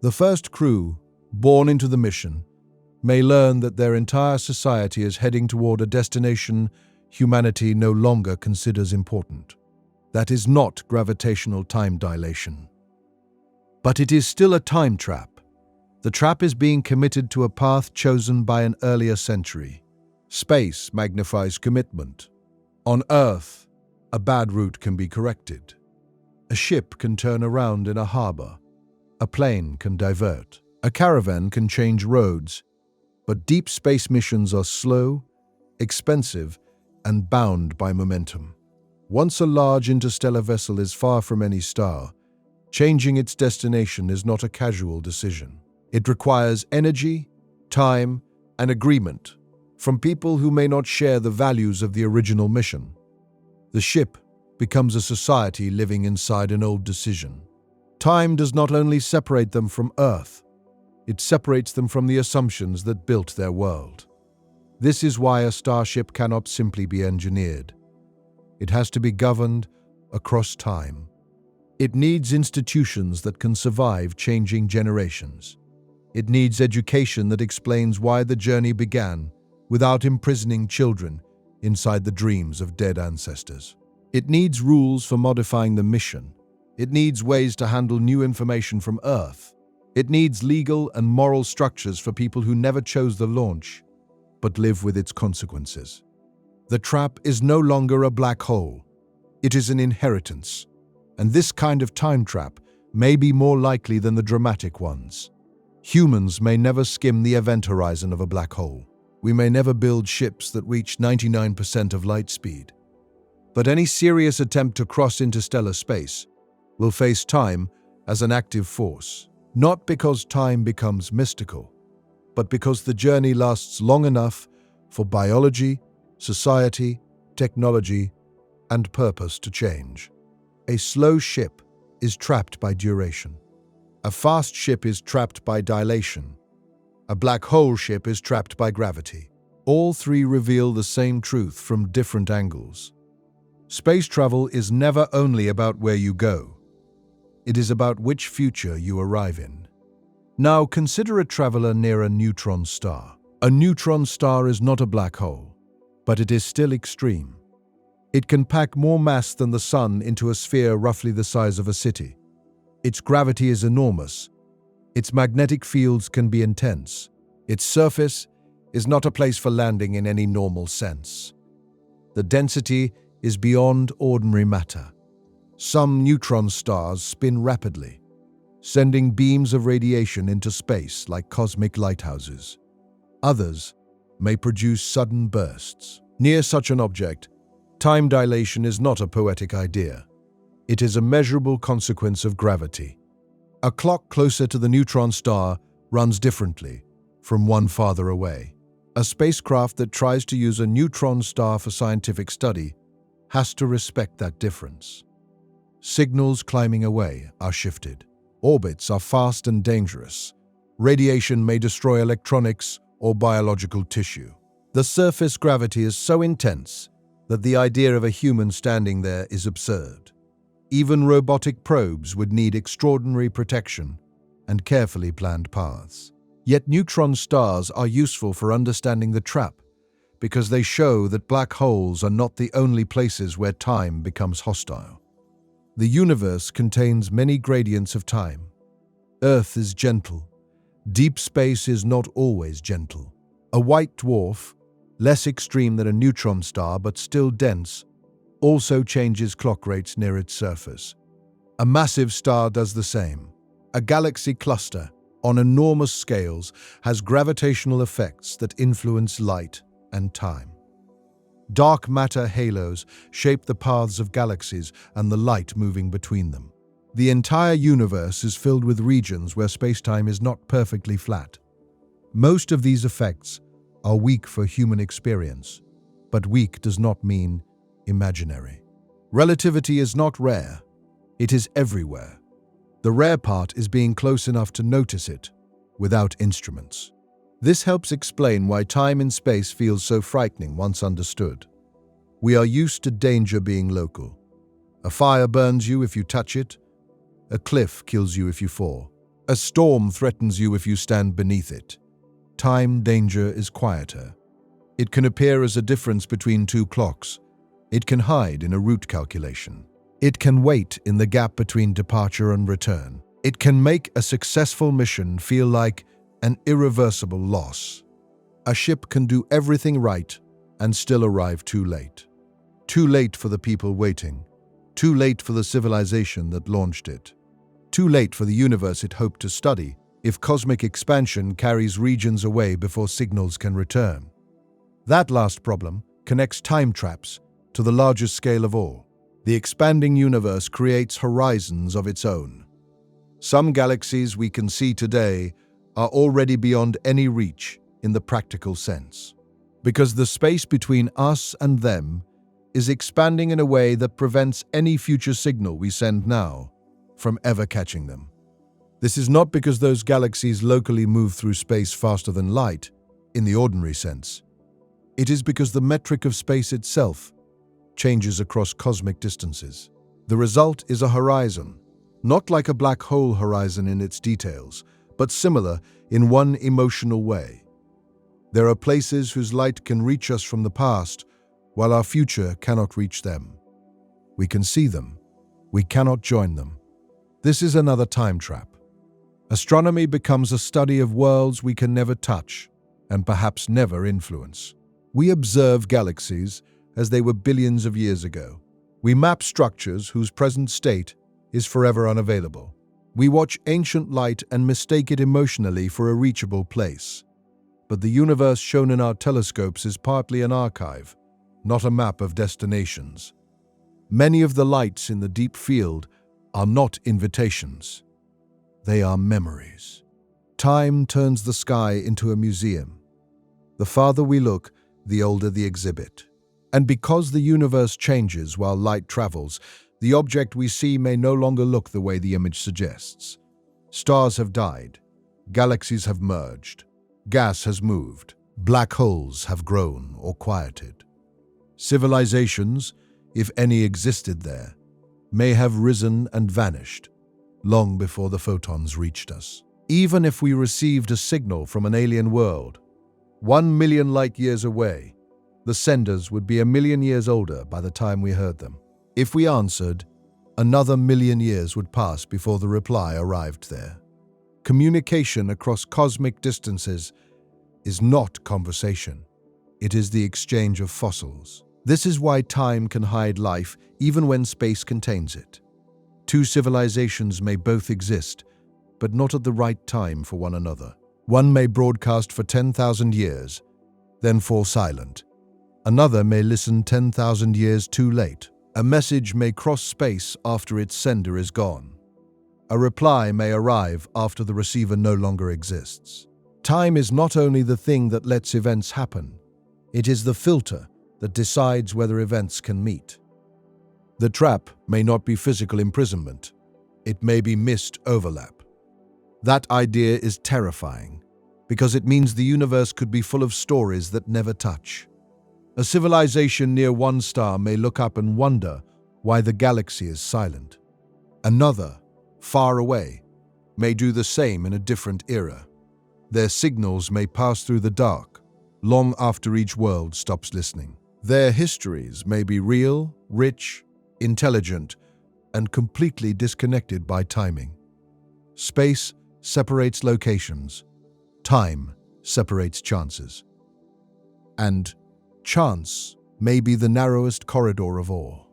The first crew, born into the mission, may learn that their entire society is heading toward a destination humanity no longer considers important. That is not gravitational time dilation. But it is still a time trap. The trap is being committed to a path chosen by an earlier century. Space magnifies commitment. On Earth, a bad route can be corrected. A ship can turn around in a harbor. A plane can divert. A caravan can change roads. But deep space missions are slow, expensive, and bound by momentum. Once a large interstellar vessel is far from any star, changing its destination is not a casual decision. It requires energy, time, and agreement from people who may not share the values of the original mission. The ship becomes a society living inside an old decision. Time does not only separate them from Earth, it separates them from the assumptions that built their world. This is why a starship cannot simply be engineered. It has to be governed across time. It needs institutions that can survive changing generations. It needs education that explains why the journey began without imprisoning children inside the dreams of dead ancestors. It needs rules for modifying the mission. It needs ways to handle new information from Earth. It needs legal and moral structures for people who never chose the launch, but live with its consequences. The trap is no longer a black hole. It is an inheritance. And this kind of time trap may be more likely than the dramatic ones. Humans may never skim the event horizon of a black hole. We may never build ships that reach 99% of light speed. But any serious attempt to cross interstellar space will face time as an active force, not because time becomes mystical, but because the journey lasts long enough for biology, society, technology, and purpose to change. A slow ship is trapped by duration. A fast ship is trapped by dilation. A black hole ship is trapped by gravity. All three reveal the same truth from different angles. Space travel is never only about where you go. It is about which future you arrive in. Now consider a traveler near a neutron star. A neutron star is not a black hole, but it is still extreme. It can pack more mass than the Sun into a sphere roughly the size of a city. Its gravity is enormous. Its magnetic fields can be intense. Its surface is not a place for landing in any normal sense. The density is beyond ordinary matter. Some neutron stars spin rapidly, sending beams of radiation into space like cosmic lighthouses. Others may produce sudden bursts. Near such an object, time dilation is not a poetic idea. It is a measurable consequence of gravity. A clock closer to the neutron star runs differently from one farther away. A spacecraft that tries to use a neutron star for scientific study has to respect that difference. Signals climbing away are shifted. Orbits are fast and dangerous. Radiation may destroy electronics or biological tissue. The surface gravity is so intense that the idea of a human standing there is absurd. Even robotic probes would need extraordinary protection and carefully planned paths. Yet neutron stars are useful for understanding the trap because they show that black holes are not the only places where time becomes hostile. The universe contains many gradients of time. Earth is gentle. Deep space is not always gentle. A white dwarf, less extreme than a neutron star but still dense, also changes clock rates near its surface. A massive star does the same. A galaxy cluster, on enormous scales, has gravitational effects that influence light and time. Dark matter halos shape the paths of galaxies and the light moving between them. The entire universe is filled with regions where space-time is not perfectly flat. Most of these effects are weak for human experience, but weak does not mean imaginary. Relativity is not rare. It is everywhere. The rare part is being close enough to notice it without instruments. This helps explain why time in space feels so frightening once understood. We are used to danger being local. A fire burns you if you touch it. A cliff kills you if you fall. A storm threatens you if you stand beneath it. Time danger is quieter. It can appear as a difference between two clocks. It can hide in a route calculation. It can wait in the gap between departure and return. It can make a successful mission feel like an irreversible loss. A ship can do everything right and still arrive too late. Too late for the people waiting. Too late for the civilization that launched it. Too late for the universe it hoped to study if cosmic expansion carries regions away before signals can return. That last problem connects time traps to the largest scale of all. The expanding universe creates horizons of its own. Some galaxies we can see today are already beyond any reach in the practical sense, because the space between us and them is expanding in a way that prevents any future signal we send now from ever catching them. This is not because those galaxies locally move through space faster than light, in the ordinary sense. It is because the metric of space itself changes across cosmic distances. The result is a horizon, not like a black hole horizon in its details, but similar in one emotional way. There are places whose light can reach us from the past, while our future cannot reach them. We can see them. We cannot join them. This is another time trap. Astronomy becomes a study of worlds we can never touch and perhaps never influence. We observe galaxies as they were billions of years ago. We map structures whose present state is forever unavailable. We watch ancient light and mistake it emotionally for a reachable place. But the universe shown in our telescopes is partly an archive, not a map of destinations. Many of the lights in the deep field are not invitations. They are memories. Time turns the sky into a museum. The farther we look, the older the exhibit. And because the universe changes while light travels, the object we see may no longer look the way the image suggests. Stars have died. Galaxies have merged. Gas has moved. Black holes have grown or quieted. Civilizations, if any existed there, may have risen and vanished long before the photons reached us. Even if we received a signal from an alien world, 1 million light years away, the senders would be 1 million years older by the time we heard them. If we answered, another 1 million years would pass before the reply arrived there. Communication across cosmic distances is not conversation. It is the exchange of fossils. This is why time can hide life even when space contains it. Two civilizations may both exist, but not at the right time for one another. One may broadcast for 10,000 years, then fall silent. Another may listen 10,000 years too late. A message may cross space after its sender is gone. A reply may arrive after the receiver no longer exists. Time is not only the thing that lets events happen, it is the filter that decides whether events can meet. The trap may not be physical imprisonment. It may be missed overlap. That idea is terrifying because it means the universe could be full of stories that never touch. A civilization near one star may look up and wonder why the galaxy is silent. Another, far away, may do the same in a different era. Their signals may pass through the dark, long after each world stops listening. Their histories may be real, rich, intelligent, and completely disconnected by timing. Space separates locations. Time separates chances. And chance may be the narrowest corridor of all.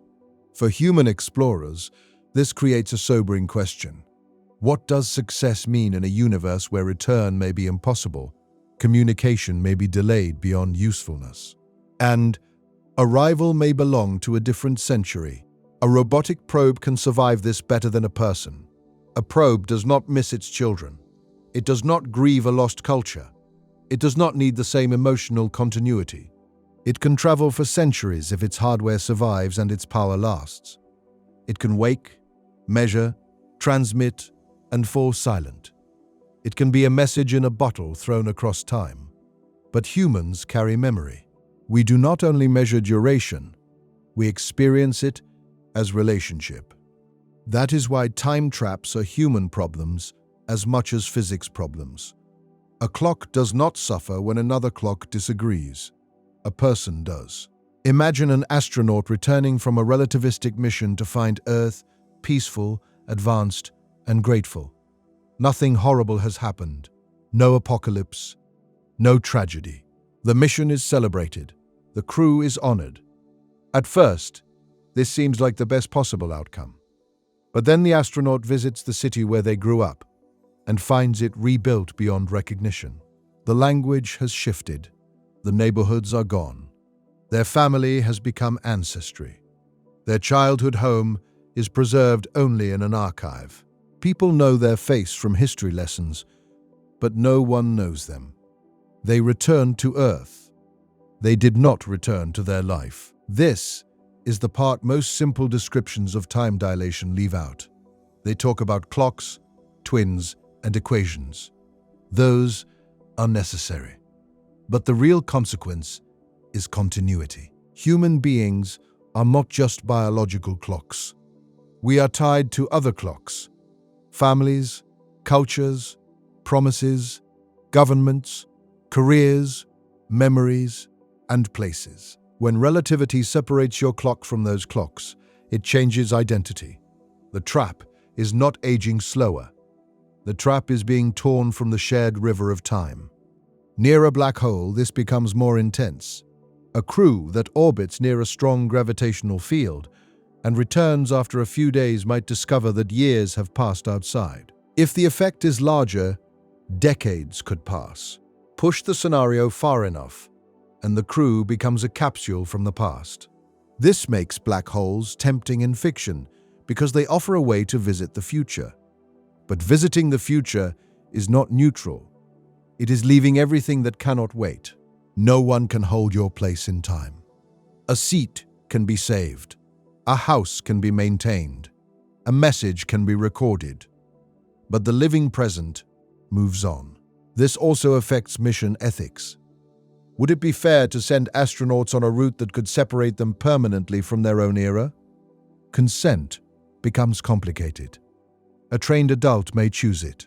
For human explorers, this creates a sobering question. What does success mean in a universe where return may be impossible, communication may be delayed beyond usefulness, and arrival may belong to a different century? A robotic probe can survive this better than a person. A probe does not miss its children. It does not grieve a lost culture. It does not need the same emotional continuity. It can travel for centuries if its hardware survives and its power lasts. It can wake, measure, transmit, and fall silent. It can be a message in a bottle thrown across time. But humans carry memory. We do not only measure duration, we experience it as relationship. That is why time traps are human problems as much as physics problems. A clock does not suffer when another clock disagrees. A person does. Imagine an astronaut returning from a relativistic mission to find Earth peaceful, advanced, and grateful. Nothing horrible has happened. No apocalypse. No tragedy. The mission is celebrated. The crew is honored. At first, this seems like the best possible outcome. But then the astronaut visits the city where they grew up and finds it rebuilt beyond recognition. The language has shifted. The neighborhoods are gone. Their family has become ancestry. Their childhood home is preserved only in an archive. People know their face from history lessons, but no one knows them. They returned to Earth. They did not return to their life. This is the part most simple descriptions of time dilation leave out. They talk about clocks, twins, and equations. Those are necessary. But the real consequence is continuity. Human beings are not just biological clocks. We are tied to other clocks: families, cultures, promises, governments, careers, memories, and places. When relativity separates your clock from those clocks, it changes identity. The trap is not aging slower. The trap is being torn from the shared river of time. Near a black hole, this becomes more intense. A crew that orbits near a strong gravitational field and returns after a few days might discover that years have passed outside. If the effect is larger, decades could pass. Push the scenario far enough, and the crew becomes a capsule from the past. This makes black holes tempting in fiction because they offer a way to visit the future. But visiting the future is not neutral. It is leaving everything that cannot wait. No one can hold your place in time. A seat can be saved. A house can be maintained. A message can be recorded. But the living present moves on. This also affects mission ethics. Would it be fair to send astronauts on a route that could separate them permanently from their own era? Consent becomes complicated. A trained adult may choose it,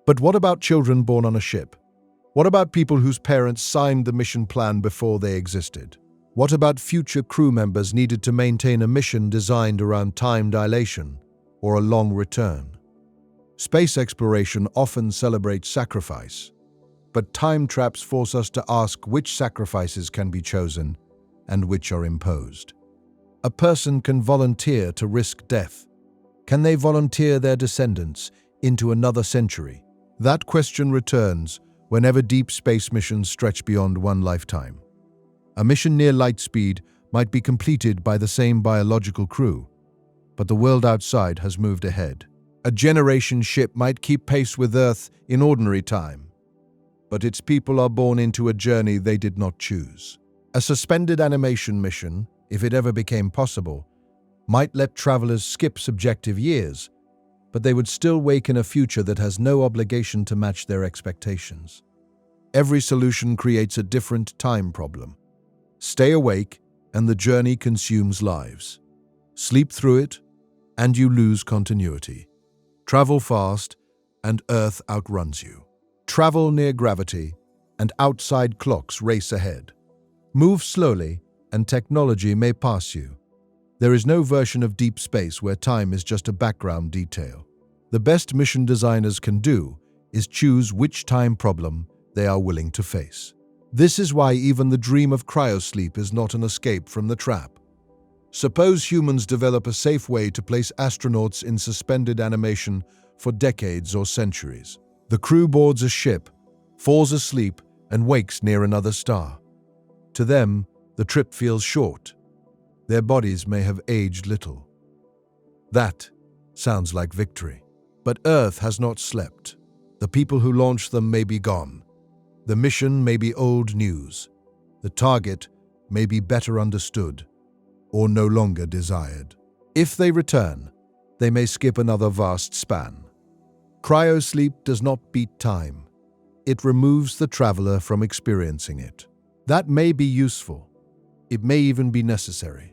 But what about children born on a ship? What about people whose parents signed the mission plan before they existed? What about future crew members needed to maintain a mission designed around time dilation or a long return? Space exploration often celebrates sacrifice, but time traps force us to ask which sacrifices can be chosen and which are imposed. A person can volunteer to risk death. Can they volunteer their descendants into another century? That question returns whenever deep space missions stretch beyond one lifetime. A mission near light speed might be completed by the same biological crew, but the world outside has moved ahead. A generation ship might keep pace with Earth in ordinary time, but its people are born into a journey they did not choose. A suspended animation mission, if it ever became possible, might let travelers skip subjective years, but they would still wake in a future that has no obligation to match their expectations. Every solution creates a different time problem. Stay awake, and the journey consumes lives. Sleep through it, and you lose continuity. Travel fast, and Earth outruns you. Travel near gravity, and outside clocks race ahead. Move slowly, and technology may pass you. There is no version of deep space where time is just a background detail. The best mission designers can do is choose which time problem they are willing to face. This is why even the dream of cryosleep is not an escape from the trap. Suppose humans develop a safe way to place astronauts in suspended animation for decades or centuries. The crew boards a ship, falls asleep, and wakes near another star. To them, the trip feels short. Their bodies may have aged little. That sounds like victory. But Earth has not slept. The people who launched them may be gone. The mission may be old news. The target may be better understood or no longer desired. If they return, they may skip another vast span. Cryosleep does not beat time. It removes the traveler from experiencing it. That may be useful. It may even be necessary.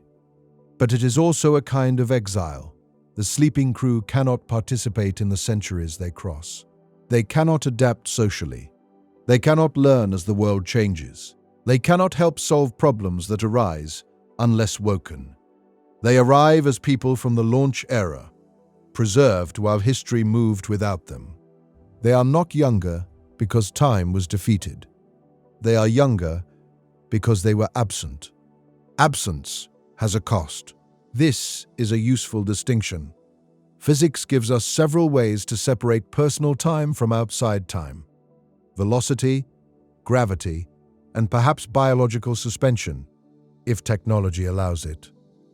But it is also a kind of exile. The sleeping crew cannot participate in the centuries they cross. They cannot adapt socially. They cannot learn as the world changes. They cannot help solve problems that arise unless woken. They arrive as people from the launch era, preserved while history moved without them. They are not younger because time was defeated. They are younger because they were absent. Absence has a cost. This is a useful distinction. Physics gives us several ways to separate personal time from outside time. Velocity, gravity, and perhaps biological suspension, if technology allows it.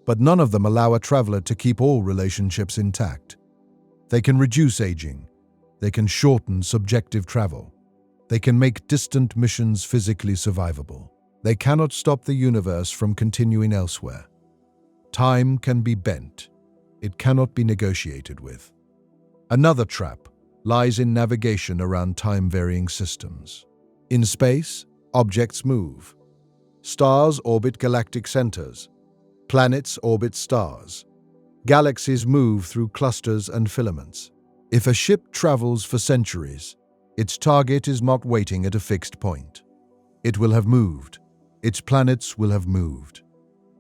But none of them allow a traveler to keep all relationships intact. They can reduce aging. They can shorten subjective travel. They can make distant missions physically survivable. They cannot stop the universe from continuing elsewhere. Time can be bent. It cannot be negotiated with. Another trap lies in navigation around time-varying systems. In space, objects move. Stars orbit galactic centers. Planets orbit stars. Galaxies move through clusters and filaments. If a ship travels for centuries, its target is not waiting at a fixed point. It will have moved. Its planets will have moved.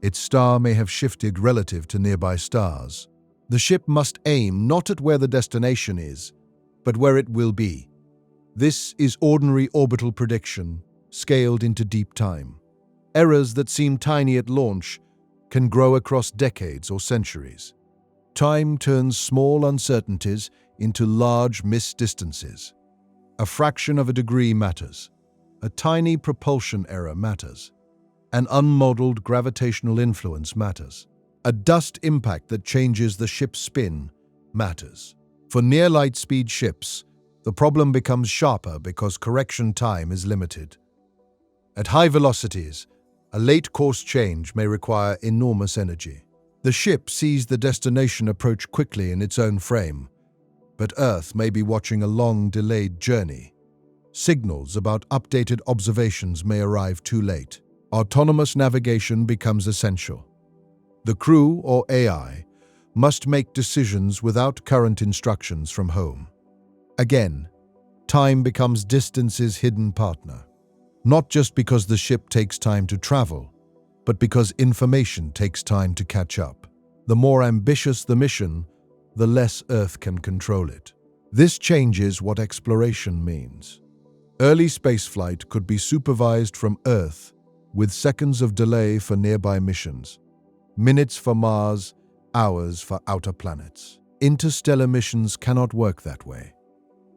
Its star may have shifted relative to nearby stars. The ship must aim not at where the destination is, but where it will be. This is ordinary orbital prediction, scaled into deep time. Errors that seem tiny at launch can grow across decades or centuries. Time turns small uncertainties into large missed distances. A fraction of a degree matters. A tiny propulsion error matters. An unmodeled gravitational influence matters. A dust impact that changes the ship's spin matters. For near-light speed ships, the problem becomes sharper because correction time is limited. At high velocities, a late course change may require enormous energy. The ship sees the destination approach quickly in its own frame, but Earth may be watching a long, delayed journey. Signals about updated observations may arrive too late. Autonomous navigation becomes essential. The crew, or AI, must make decisions without current instructions from home. Again, Time becomes distance's hidden partner. Not just because the ship takes time to travel, but because information takes time to catch up. The more ambitious the mission, the less Earth can control it. This changes what exploration means. Early spaceflight could be supervised from Earth with seconds of delay for nearby missions, minutes for Mars, hours for outer planets. Interstellar missions cannot work that way.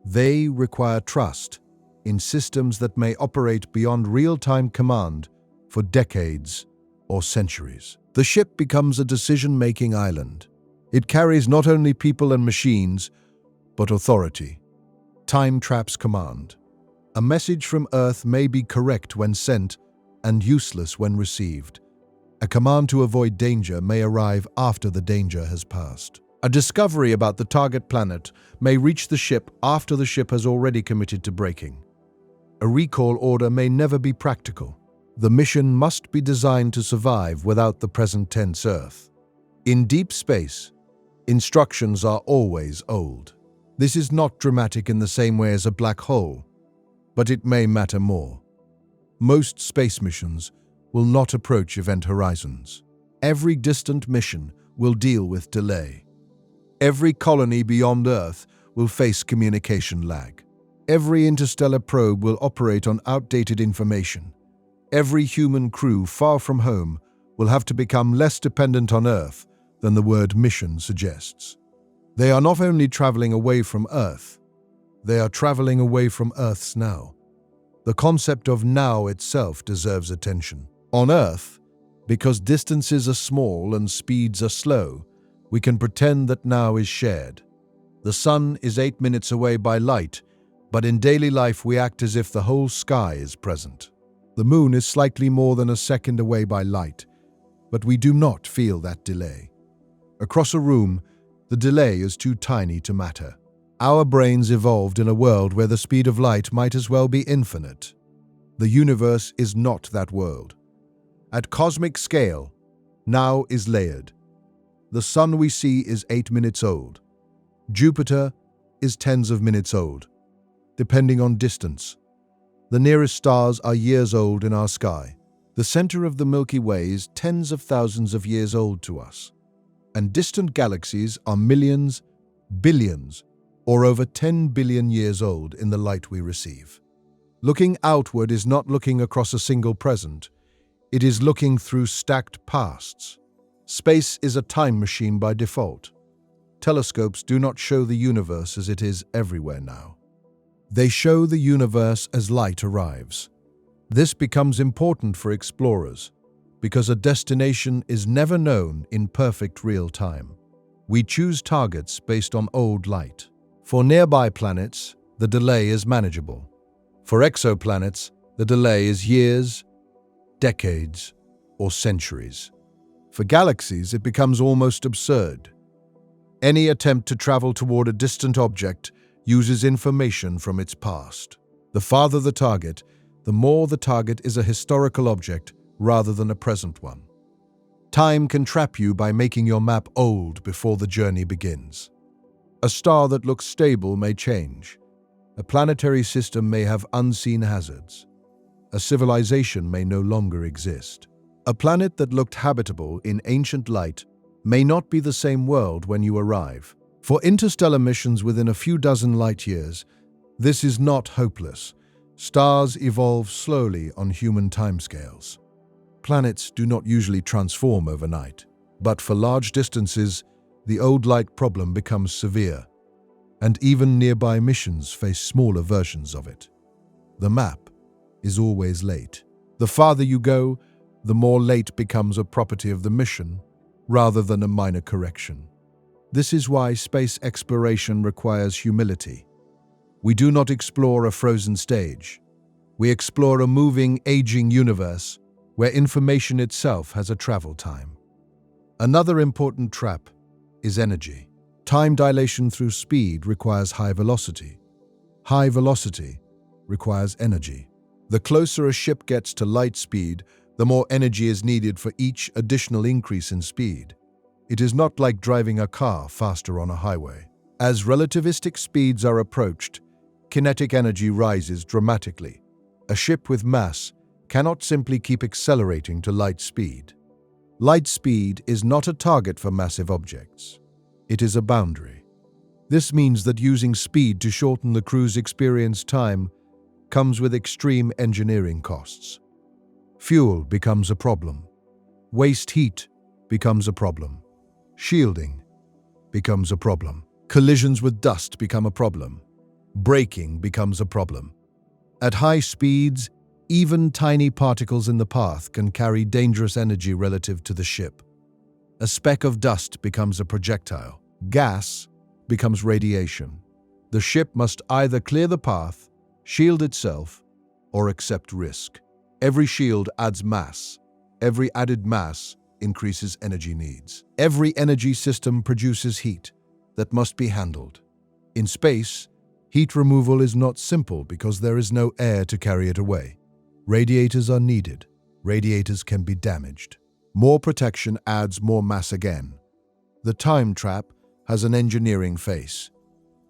They require trust in systems that may operate beyond real-time command for decades or centuries. The ship becomes a decision-making island. It carries not only people and machines, but authority. Time traps command. A message from Earth may be correct when sent and useless when received. A command to avoid danger may arrive after the danger has passed. A discovery about the target planet may reach the ship after the ship has already committed to braking. A recall order may never be practical. The mission must be designed to survive without the present tense Earth. In deep space, instructions are always old. This is not dramatic in the same way as a black hole, but it may matter more. Most space missions will not approach event horizons. Every distant mission will deal with delay. Every colony beyond Earth will face communication lag. Every interstellar probe will operate on outdated information. Every human crew far from home will have to become less dependent on Earth than the word mission suggests. They are not only traveling away from Earth, they are traveling away from Earth's now. The concept of now itself deserves attention. On Earth, because distances are small and speeds are slow, we can pretend that now is shared. The sun is 8 minutes away by light, but in daily life we act as if the whole sky is present. The moon is slightly more than a second away by light, but we do not feel that delay. Across a room, the delay is too tiny to matter. Our brains evolved in a world where the speed of light might as well be infinite. The universe is not that world. At cosmic scale, now is layered. The sun we see is 8 minutes old. Jupiter is tens of minutes old, depending on distance. The nearest stars are years old in our sky. The center of the Milky Way is tens of thousands of years old to us. And distant galaxies are millions, billions, or over 10 billion years old in the light we receive. Looking outward is not looking across a single present. It is looking through stacked pasts. Space is a time machine by default. Telescopes do not show the universe as it is everywhere now. They show the universe as light arrives. This becomes important for explorers because a destination is never known in perfect real time. We choose targets based on old light. For nearby planets, the delay is manageable. For exoplanets, the delay is years, decades, or centuries. For galaxies, it becomes almost absurd. Any attempt to travel toward a distant object uses information from its past. The farther the target, the more the target is a historical object rather than a present one. Time can trap you by making your map old before the journey begins. A star that looks stable may change. A planetary system may have unseen hazards. A civilization may no longer exist. A planet that looked habitable in ancient light may not be the same world when you arrive. For interstellar missions within a few dozen light years, this is not hopeless. Stars evolve slowly on human timescales. Planets do not usually transform overnight, but for large distances, the old light problem becomes severe, and even nearby missions face smaller versions of it. The map is always late. The farther you go, the more late becomes a property of the mission rather than a minor correction. This is why space exploration requires humility. We do not explore a frozen stage. We explore a moving, aging universe where information itself has a travel time. Another important trap is energy. Time dilation through speed requires high velocity. High velocity requires energy. The closer a ship gets to light speed, the more energy is needed for each additional increase in speed. It is not like driving a car faster on a highway. As relativistic speeds are approached, kinetic energy rises dramatically. A ship with mass cannot simply keep accelerating to light speed. Light speed is not a target for massive objects. It is a boundary. This means that using speed to shorten the crew's experience time comes with extreme engineering costs. Fuel becomes a problem. Waste heat becomes a problem. Shielding becomes a problem. Collisions with dust become a problem. Braking becomes a problem. At high speeds, even tiny particles in the path can carry dangerous energy relative to the ship. A speck of dust becomes a projectile. Gas becomes radiation. The ship must either clear the path, shield itself, or accept risk. Every shield adds mass. Every added mass increases energy needs. Every energy system produces heat that must be handled. In space, heat removal is not simple because there is no air to carry it away. Radiators are needed. Radiators can be damaged. More protection adds more mass again. The time trap has an engineering face.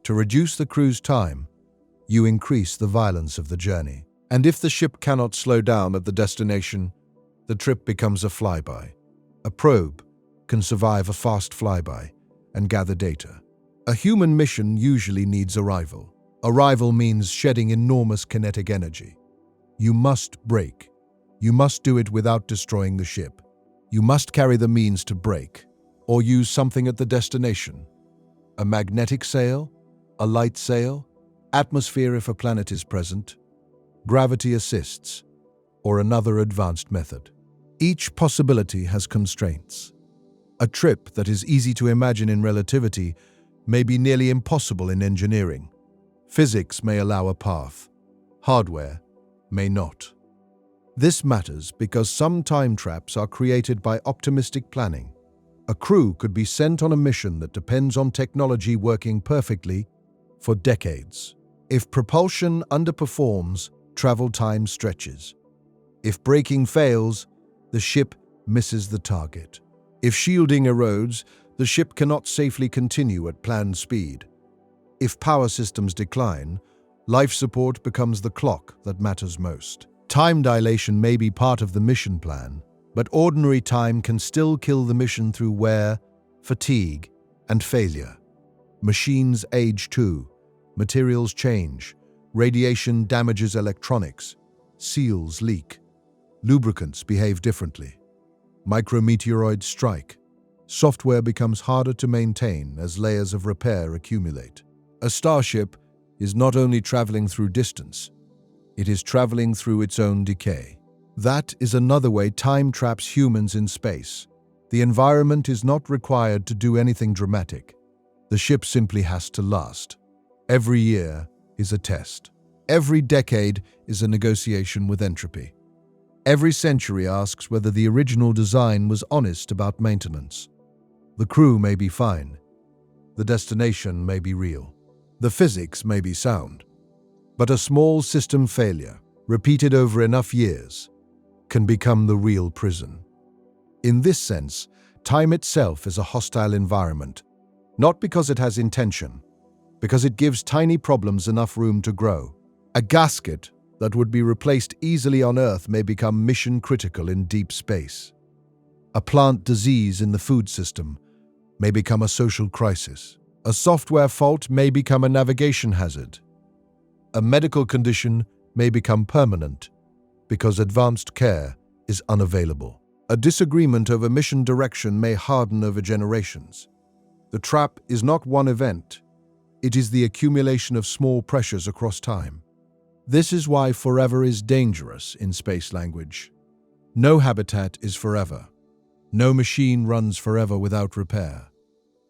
To reduce the crew's time, you increase the violence of the journey. And if the ship cannot slow down at the destination, the trip becomes a flyby. A probe can survive a fast flyby and gather data. A human mission usually needs arrival. Arrival means shedding enormous kinetic energy. You must brake. You must do it without destroying the ship. You must carry the means to brake, or use something at the destination. A magnetic sail, a light sail, atmosphere if a planet is present, gravity assists, or another advanced method. Each possibility has constraints. A trip that is easy to imagine in relativity may be nearly impossible in engineering. Physics may allow a path. Hardware may not. This matters because some time traps are created by optimistic planning. A crew could be sent on a mission that depends on technology working perfectly for decades. If propulsion underperforms, travel time stretches. If braking fails, the ship misses the target. If shielding erodes, the ship cannot safely continue at planned speed. If power systems decline, life support becomes the clock that matters most. Time dilation may be part of the mission plan, but ordinary time can still kill the mission through wear, fatigue, and failure. Machines age too. Materials change. Radiation damages electronics. Seals leak. Lubricants behave differently. Micrometeoroids strike. Software becomes harder to maintain as layers of repair accumulate. A starship is not only traveling through distance, it is traveling through its own decay. That is another way time traps humans in space. The environment is not required to do anything dramatic. The ship simply has to last. Every year is a test. Every decade is a negotiation with entropy. Every century asks whether the original design was honest about maintenance. The crew may be fine. The destination may be real. The physics may be sound. But a small system failure, repeated over enough years, can become the real prison. In this sense, time itself is a hostile environment, not because it has intention, because it gives tiny problems enough room to grow. A gasket that would be replaced easily on Earth may become mission-critical in deep space. A plant disease in the food system may become a social crisis. A software fault may become a navigation hazard. A medical condition may become permanent because advanced care is unavailable. A disagreement over mission direction may harden over generations. The trap is not one event. It is the accumulation of small pressures across time. This is why forever is dangerous in space language. No habitat is forever. No machine runs forever without repair.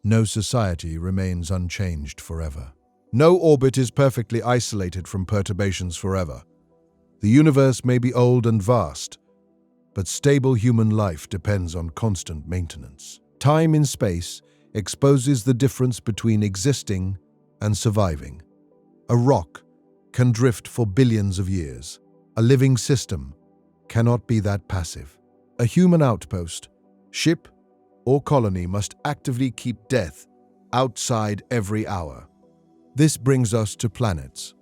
No society remains unchanged forever. No orbit is perfectly isolated from perturbations forever. The universe may be old and vast, but stable human life depends on constant maintenance. Time in space exposes the difference between existing and surviving. A rock can drift for billions of years. A living system cannot be that passive. A human outpost, ship, or colony must actively keep death outside every hour. This brings us to planets.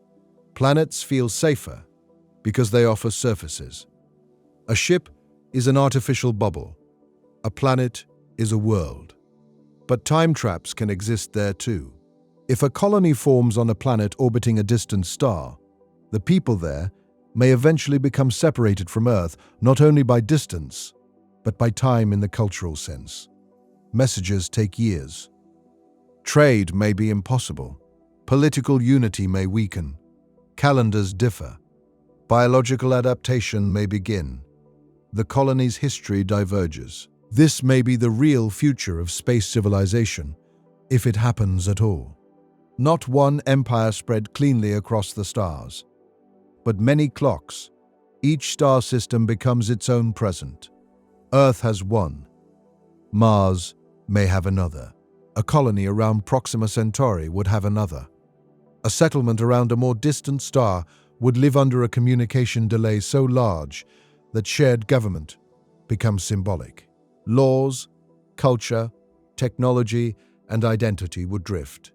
Planets feel safer because they offer surfaces. A ship is an artificial bubble. A planet is a world. But time traps can exist there too. If a colony forms on a planet orbiting a distant star, the people there may eventually become separated from Earth not only by distance, but by time in the cultural sense. Messages take years. Trade may be impossible. Political unity may weaken. Calendars differ. Biological adaptation may begin. The colony's history diverges. This may be the real future of space civilization, if it happens at all. Not one empire spread cleanly across the stars, but many clocks. Each star system becomes its own present. Earth has one. Mars may have another. A colony around Proxima Centauri would have another. A settlement around a more distant star would live under a communication delay so large that shared government becomes symbolic. Laws, culture, technology, and identity would drift.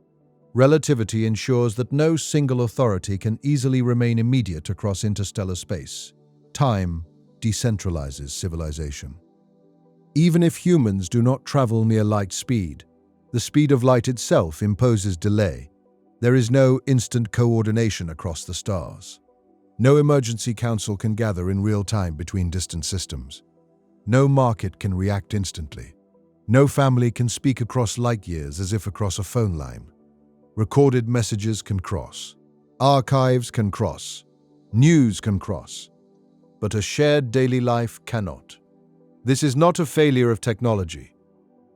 Relativity ensures that no single authority can easily remain immediate across interstellar space. Time decentralizes civilization. Even if humans do not travel near light speed, the speed of light itself imposes delay. There is no instant coordination across the stars. No emergency council can gather in real time between distant systems. No market can react instantly. No family can speak across light years as if across a phone line. Recorded messages can cross. Archives can cross. News can cross. But a shared daily life cannot. This is not a failure of technology.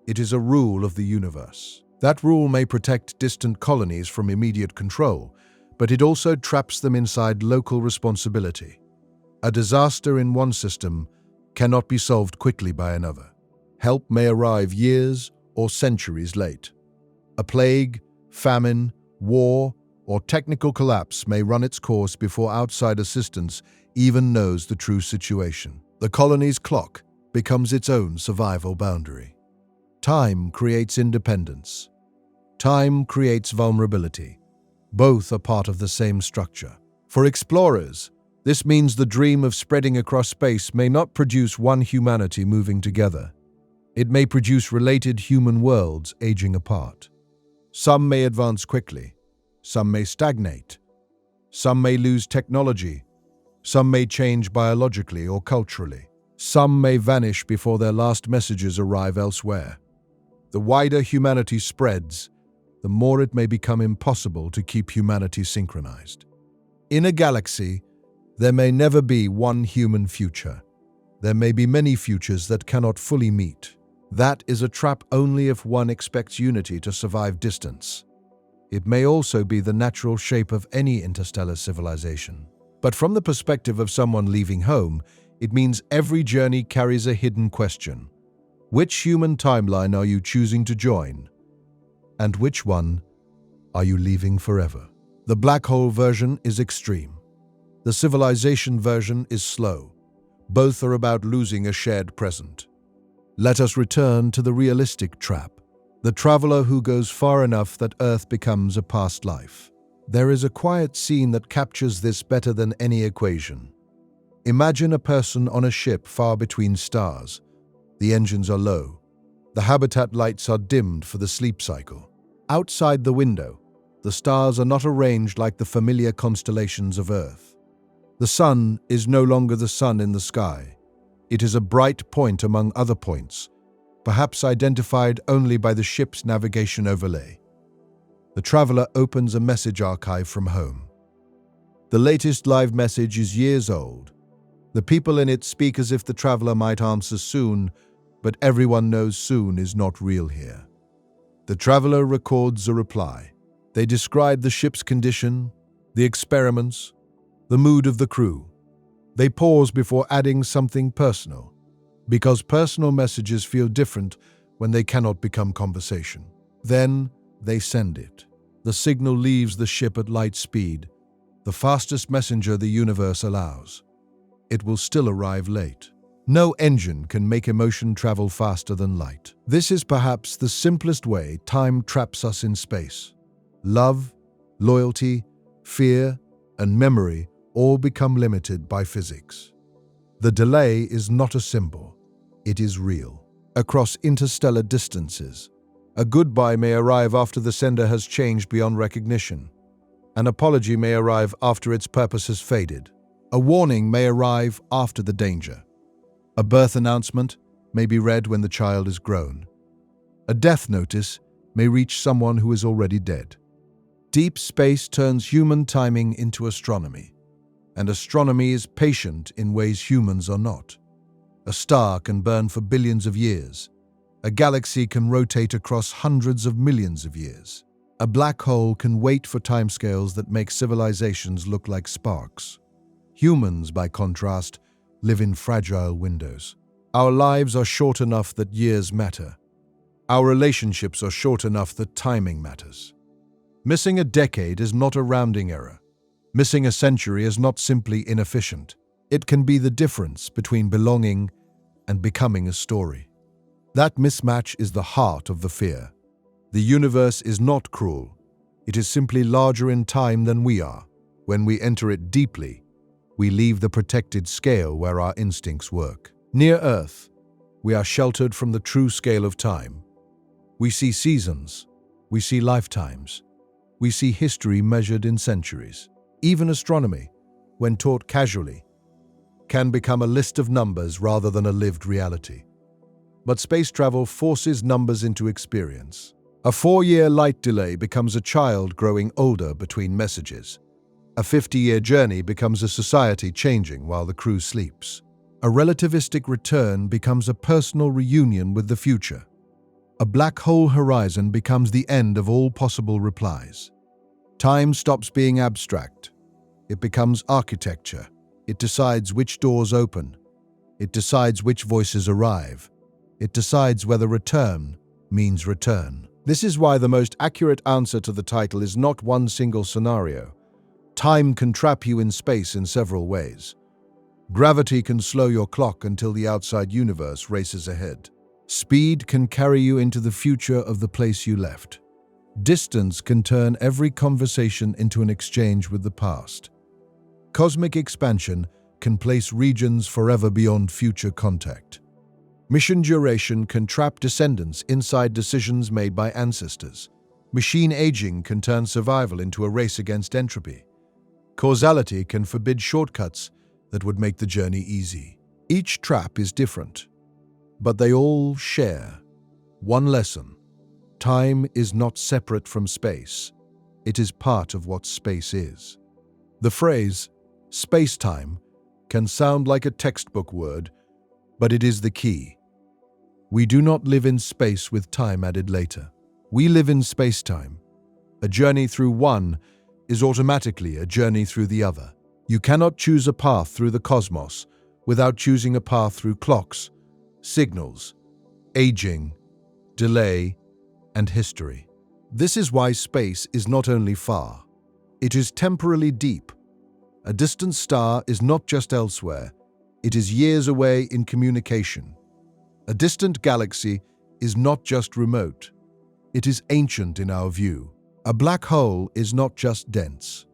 It is a rule of the universe. That rule may protect distant colonies from immediate control, but it also traps them inside local responsibility. A disaster in one system cannot be solved quickly by another. Help may arrive years or centuries late. A plague, famine, war, or technical collapse may run its course before outside assistance even knows the true situation. The colony's clock becomes its own survival boundary. Time creates independence. Time creates vulnerability. Both are part of the same structure. For explorers, this means the dream of spreading across space may not produce one humanity moving together. It may produce related human worlds aging apart. Some may advance quickly. Some may stagnate. Some may lose technology. Some may change biologically or culturally. Some may vanish before their last messages arrive elsewhere. The wider humanity spreads, the more it may become impossible to keep humanity synchronized. In a galaxy, there may never be one human future. There may be many futures that cannot fully meet. That is a trap only if one expects unity to survive distance. It may also be the natural shape of any interstellar civilization. But from the perspective of someone leaving home, it means every journey carries a hidden question. Which human timeline are you choosing to join? And which one are you leaving forever? The black hole version is extreme. The civilization version is slow. Both are about losing a shared present. Let us return to the realistic trap, the traveler who goes far enough that Earth becomes a past life. There is a quiet scene that captures this better than any equation. Imagine a person on a ship far between stars. The engines are low. The habitat lights are dimmed for the sleep cycle. Outside the window, the stars are not arranged like the familiar constellations of Earth. The sun is no longer the sun in the sky. It is a bright point among other points, perhaps identified only by the ship's navigation overlay. The traveler opens a message archive from home. The latest live message is years old. The people in it speak as if the traveler might answer soon, but everyone knows soon is not real here. The traveler records a reply. They describe the ship's condition, the experiments, the mood of the crew. They pause before adding something personal, because personal messages feel different when they cannot become conversation. Then they send it. The signal leaves the ship at light speed, the fastest messenger the universe allows. It will still arrive late. No engine can make emotion travel faster than light. This is perhaps the simplest way time traps us in space. Love, loyalty, fear, and memory all become limited by physics. The delay is not a symbol, it is real. Across interstellar distances, a goodbye may arrive after the sender has changed beyond recognition. An apology may arrive after its purpose has faded. A warning may arrive after the danger. A birth announcement may be read when the child is grown. A death notice may reach someone who is already dead. Deep space turns human timing into astronomy, and astronomy is patient in ways humans are not. A star can burn for billions of years. A galaxy can rotate across hundreds of millions of years. A black hole can wait for timescales that make civilizations look like sparks. Humans, by contrast, live in fragile windows. Our lives are short enough that years matter. Our relationships are short enough that timing matters. Missing a decade is not a rounding error. Missing a century is not simply inefficient. It can be the difference between belonging and becoming a story. That mismatch is the heart of the fear. The universe is not cruel. It is simply larger in time than we are. When we enter it deeply, we leave the protected scale where our instincts work. Near Earth, we are sheltered from the true scale of time. We see seasons. We see lifetimes. We see history measured in centuries. Even astronomy, when taught casually, can become a list of numbers rather than a lived reality. But space travel forces numbers into experience. A 4-year light delay becomes a child growing older between messages. A 50-year journey becomes a society changing while the crew sleeps. A relativistic return becomes a personal reunion with the future. A black hole horizon becomes the end of all possible replies. Time stops being abstract. It becomes architecture. It decides which doors open. It decides which voices arrive. It decides whether return means return. This is why the most accurate answer to the title is not one single scenario. Time can trap you in space in several ways. Gravity can slow your clock until the outside universe races ahead. Speed can carry you into the future of the place you left. Distance can turn every conversation into an exchange with the past. Cosmic expansion can place regions forever beyond future contact. Mission duration can trap descendants inside decisions made by ancestors. Machine aging can turn survival into a race against entropy. Causality can forbid shortcuts that would make the journey easy. Each trap is different, but they all share one lesson. Time is not separate from space. It is part of what space is. The phrase, space-time, can sound like a textbook word, but it is the key. We do not live in space with time added later. We live in space-time. A journey through one is automatically a journey through the other. You cannot choose a path through the cosmos without choosing a path through clocks, signals, aging, delay, and history. This is why space is not only far, it is temporally deep. A distant star is not just elsewhere, it is years away in communication. A distant galaxy is not just remote, it is ancient in our view. A black hole is not just dense,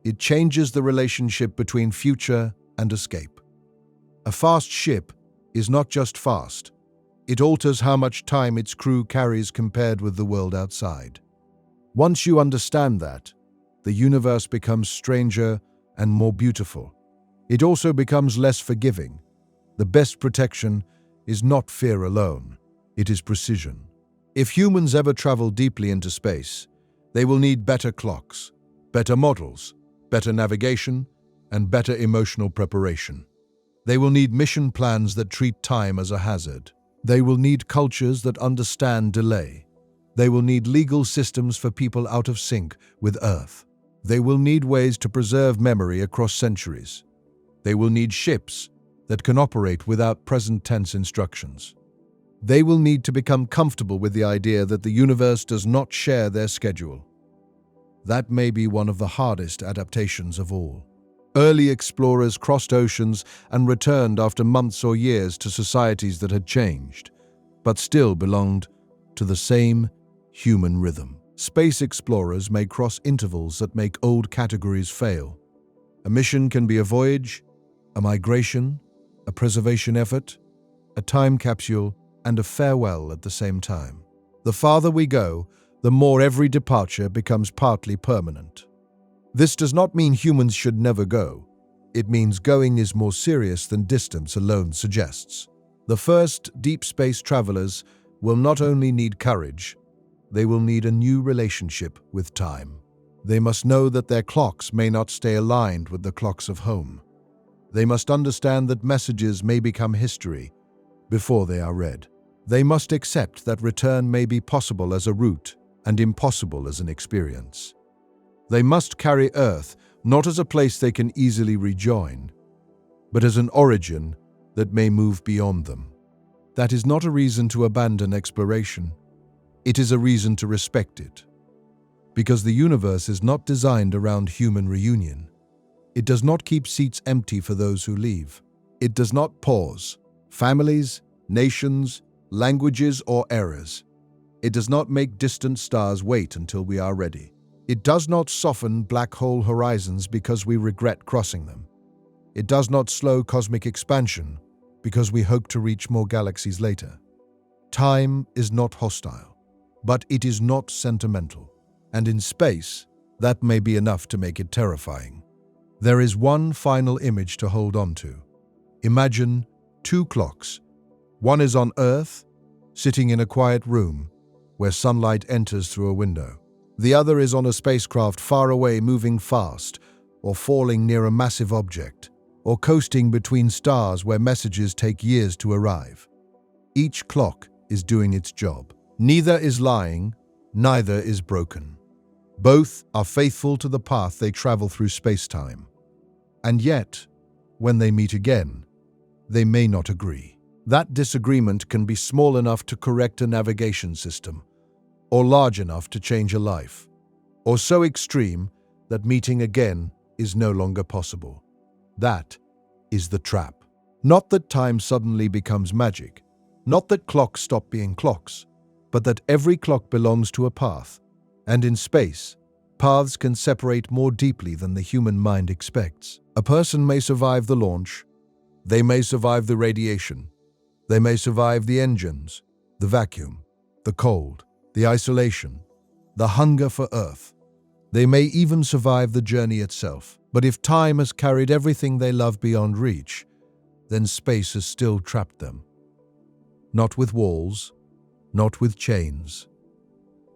it changes the relationship between future and escape. A fast ship is not just fast, it alters how much time its crew carries compared with the world outside. Once you understand that, the universe becomes stranger and more beautiful. It also becomes less forgiving. The best protection is not fear alone, it is precision. If humans ever travel deeply into space, they will need better clocks, better models, better navigation, and better emotional preparation. They will need mission plans that treat time as a hazard. They will need cultures that understand delay. They will need legal systems for people out of sync with Earth. They will need ways to preserve memory across centuries. They will need ships that can operate without present tense instructions. They will need to become comfortable with the idea that the universe does not share their schedule. That may be one of the hardest adaptations of all. Early explorers crossed oceans and returned after months or years to societies that had changed, but still belonged to the same human rhythm. Space explorers may cross intervals that make old categories fail. A mission can be a voyage, a migration, a preservation effort, a time capsule, and a farewell at the same time. The farther we go, the more every departure becomes partly permanent. This does not mean humans should never go. It means going is more serious than distance alone suggests. The first deep space travelers will not only need courage, they will need a new relationship with time. They must know that their clocks may not stay aligned with the clocks of home. They must understand that messages may become history before they are read. They must accept that return may be possible as a route and impossible as an experience. They must carry Earth not as a place they can easily rejoin, but as an origin that may move beyond them. That is not a reason to abandon exploration. It is a reason to respect it. Because the universe is not designed around human reunion. It does not keep seats empty for those who leave. It does not pause families, nations, languages, or eras. It does not make distant stars wait until we are ready. It does not soften black hole horizons because we regret crossing them. It does not slow cosmic expansion because we hope to reach more galaxies later. Time is not hostile, but it is not sentimental. And in space, that may be enough to make it terrifying. There is one final image to hold on to. Imagine two clocks. One is on Earth, sitting in a quiet room where sunlight enters through a window. The other is on a spacecraft far away, moving fast, or falling near a massive object, or coasting between stars where messages take years to arrive. Each clock is doing its job. Neither is lying, neither is broken. Both are faithful to the path they travel through space-time. And yet, when they meet again, they may not agree. That disagreement can be small enough to correct a navigation system, or large enough to change a life, or so extreme that meeting again is no longer possible. That is the trap. Not that time suddenly becomes magic, not that clocks stop being clocks, but that every clock belongs to a path, and in space, paths can separate more deeply than the human mind expects. A person may survive the launch, they may survive the radiation, they may survive the engines, the vacuum, the cold, the isolation, the hunger for Earth. They may even survive the journey itself. But if time has carried everything they love beyond reach, then space has still trapped them. Not with walls, not with chains,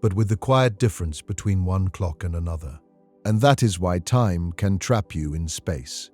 but with the quiet difference between one clock and another. And that is why time can trap you in space.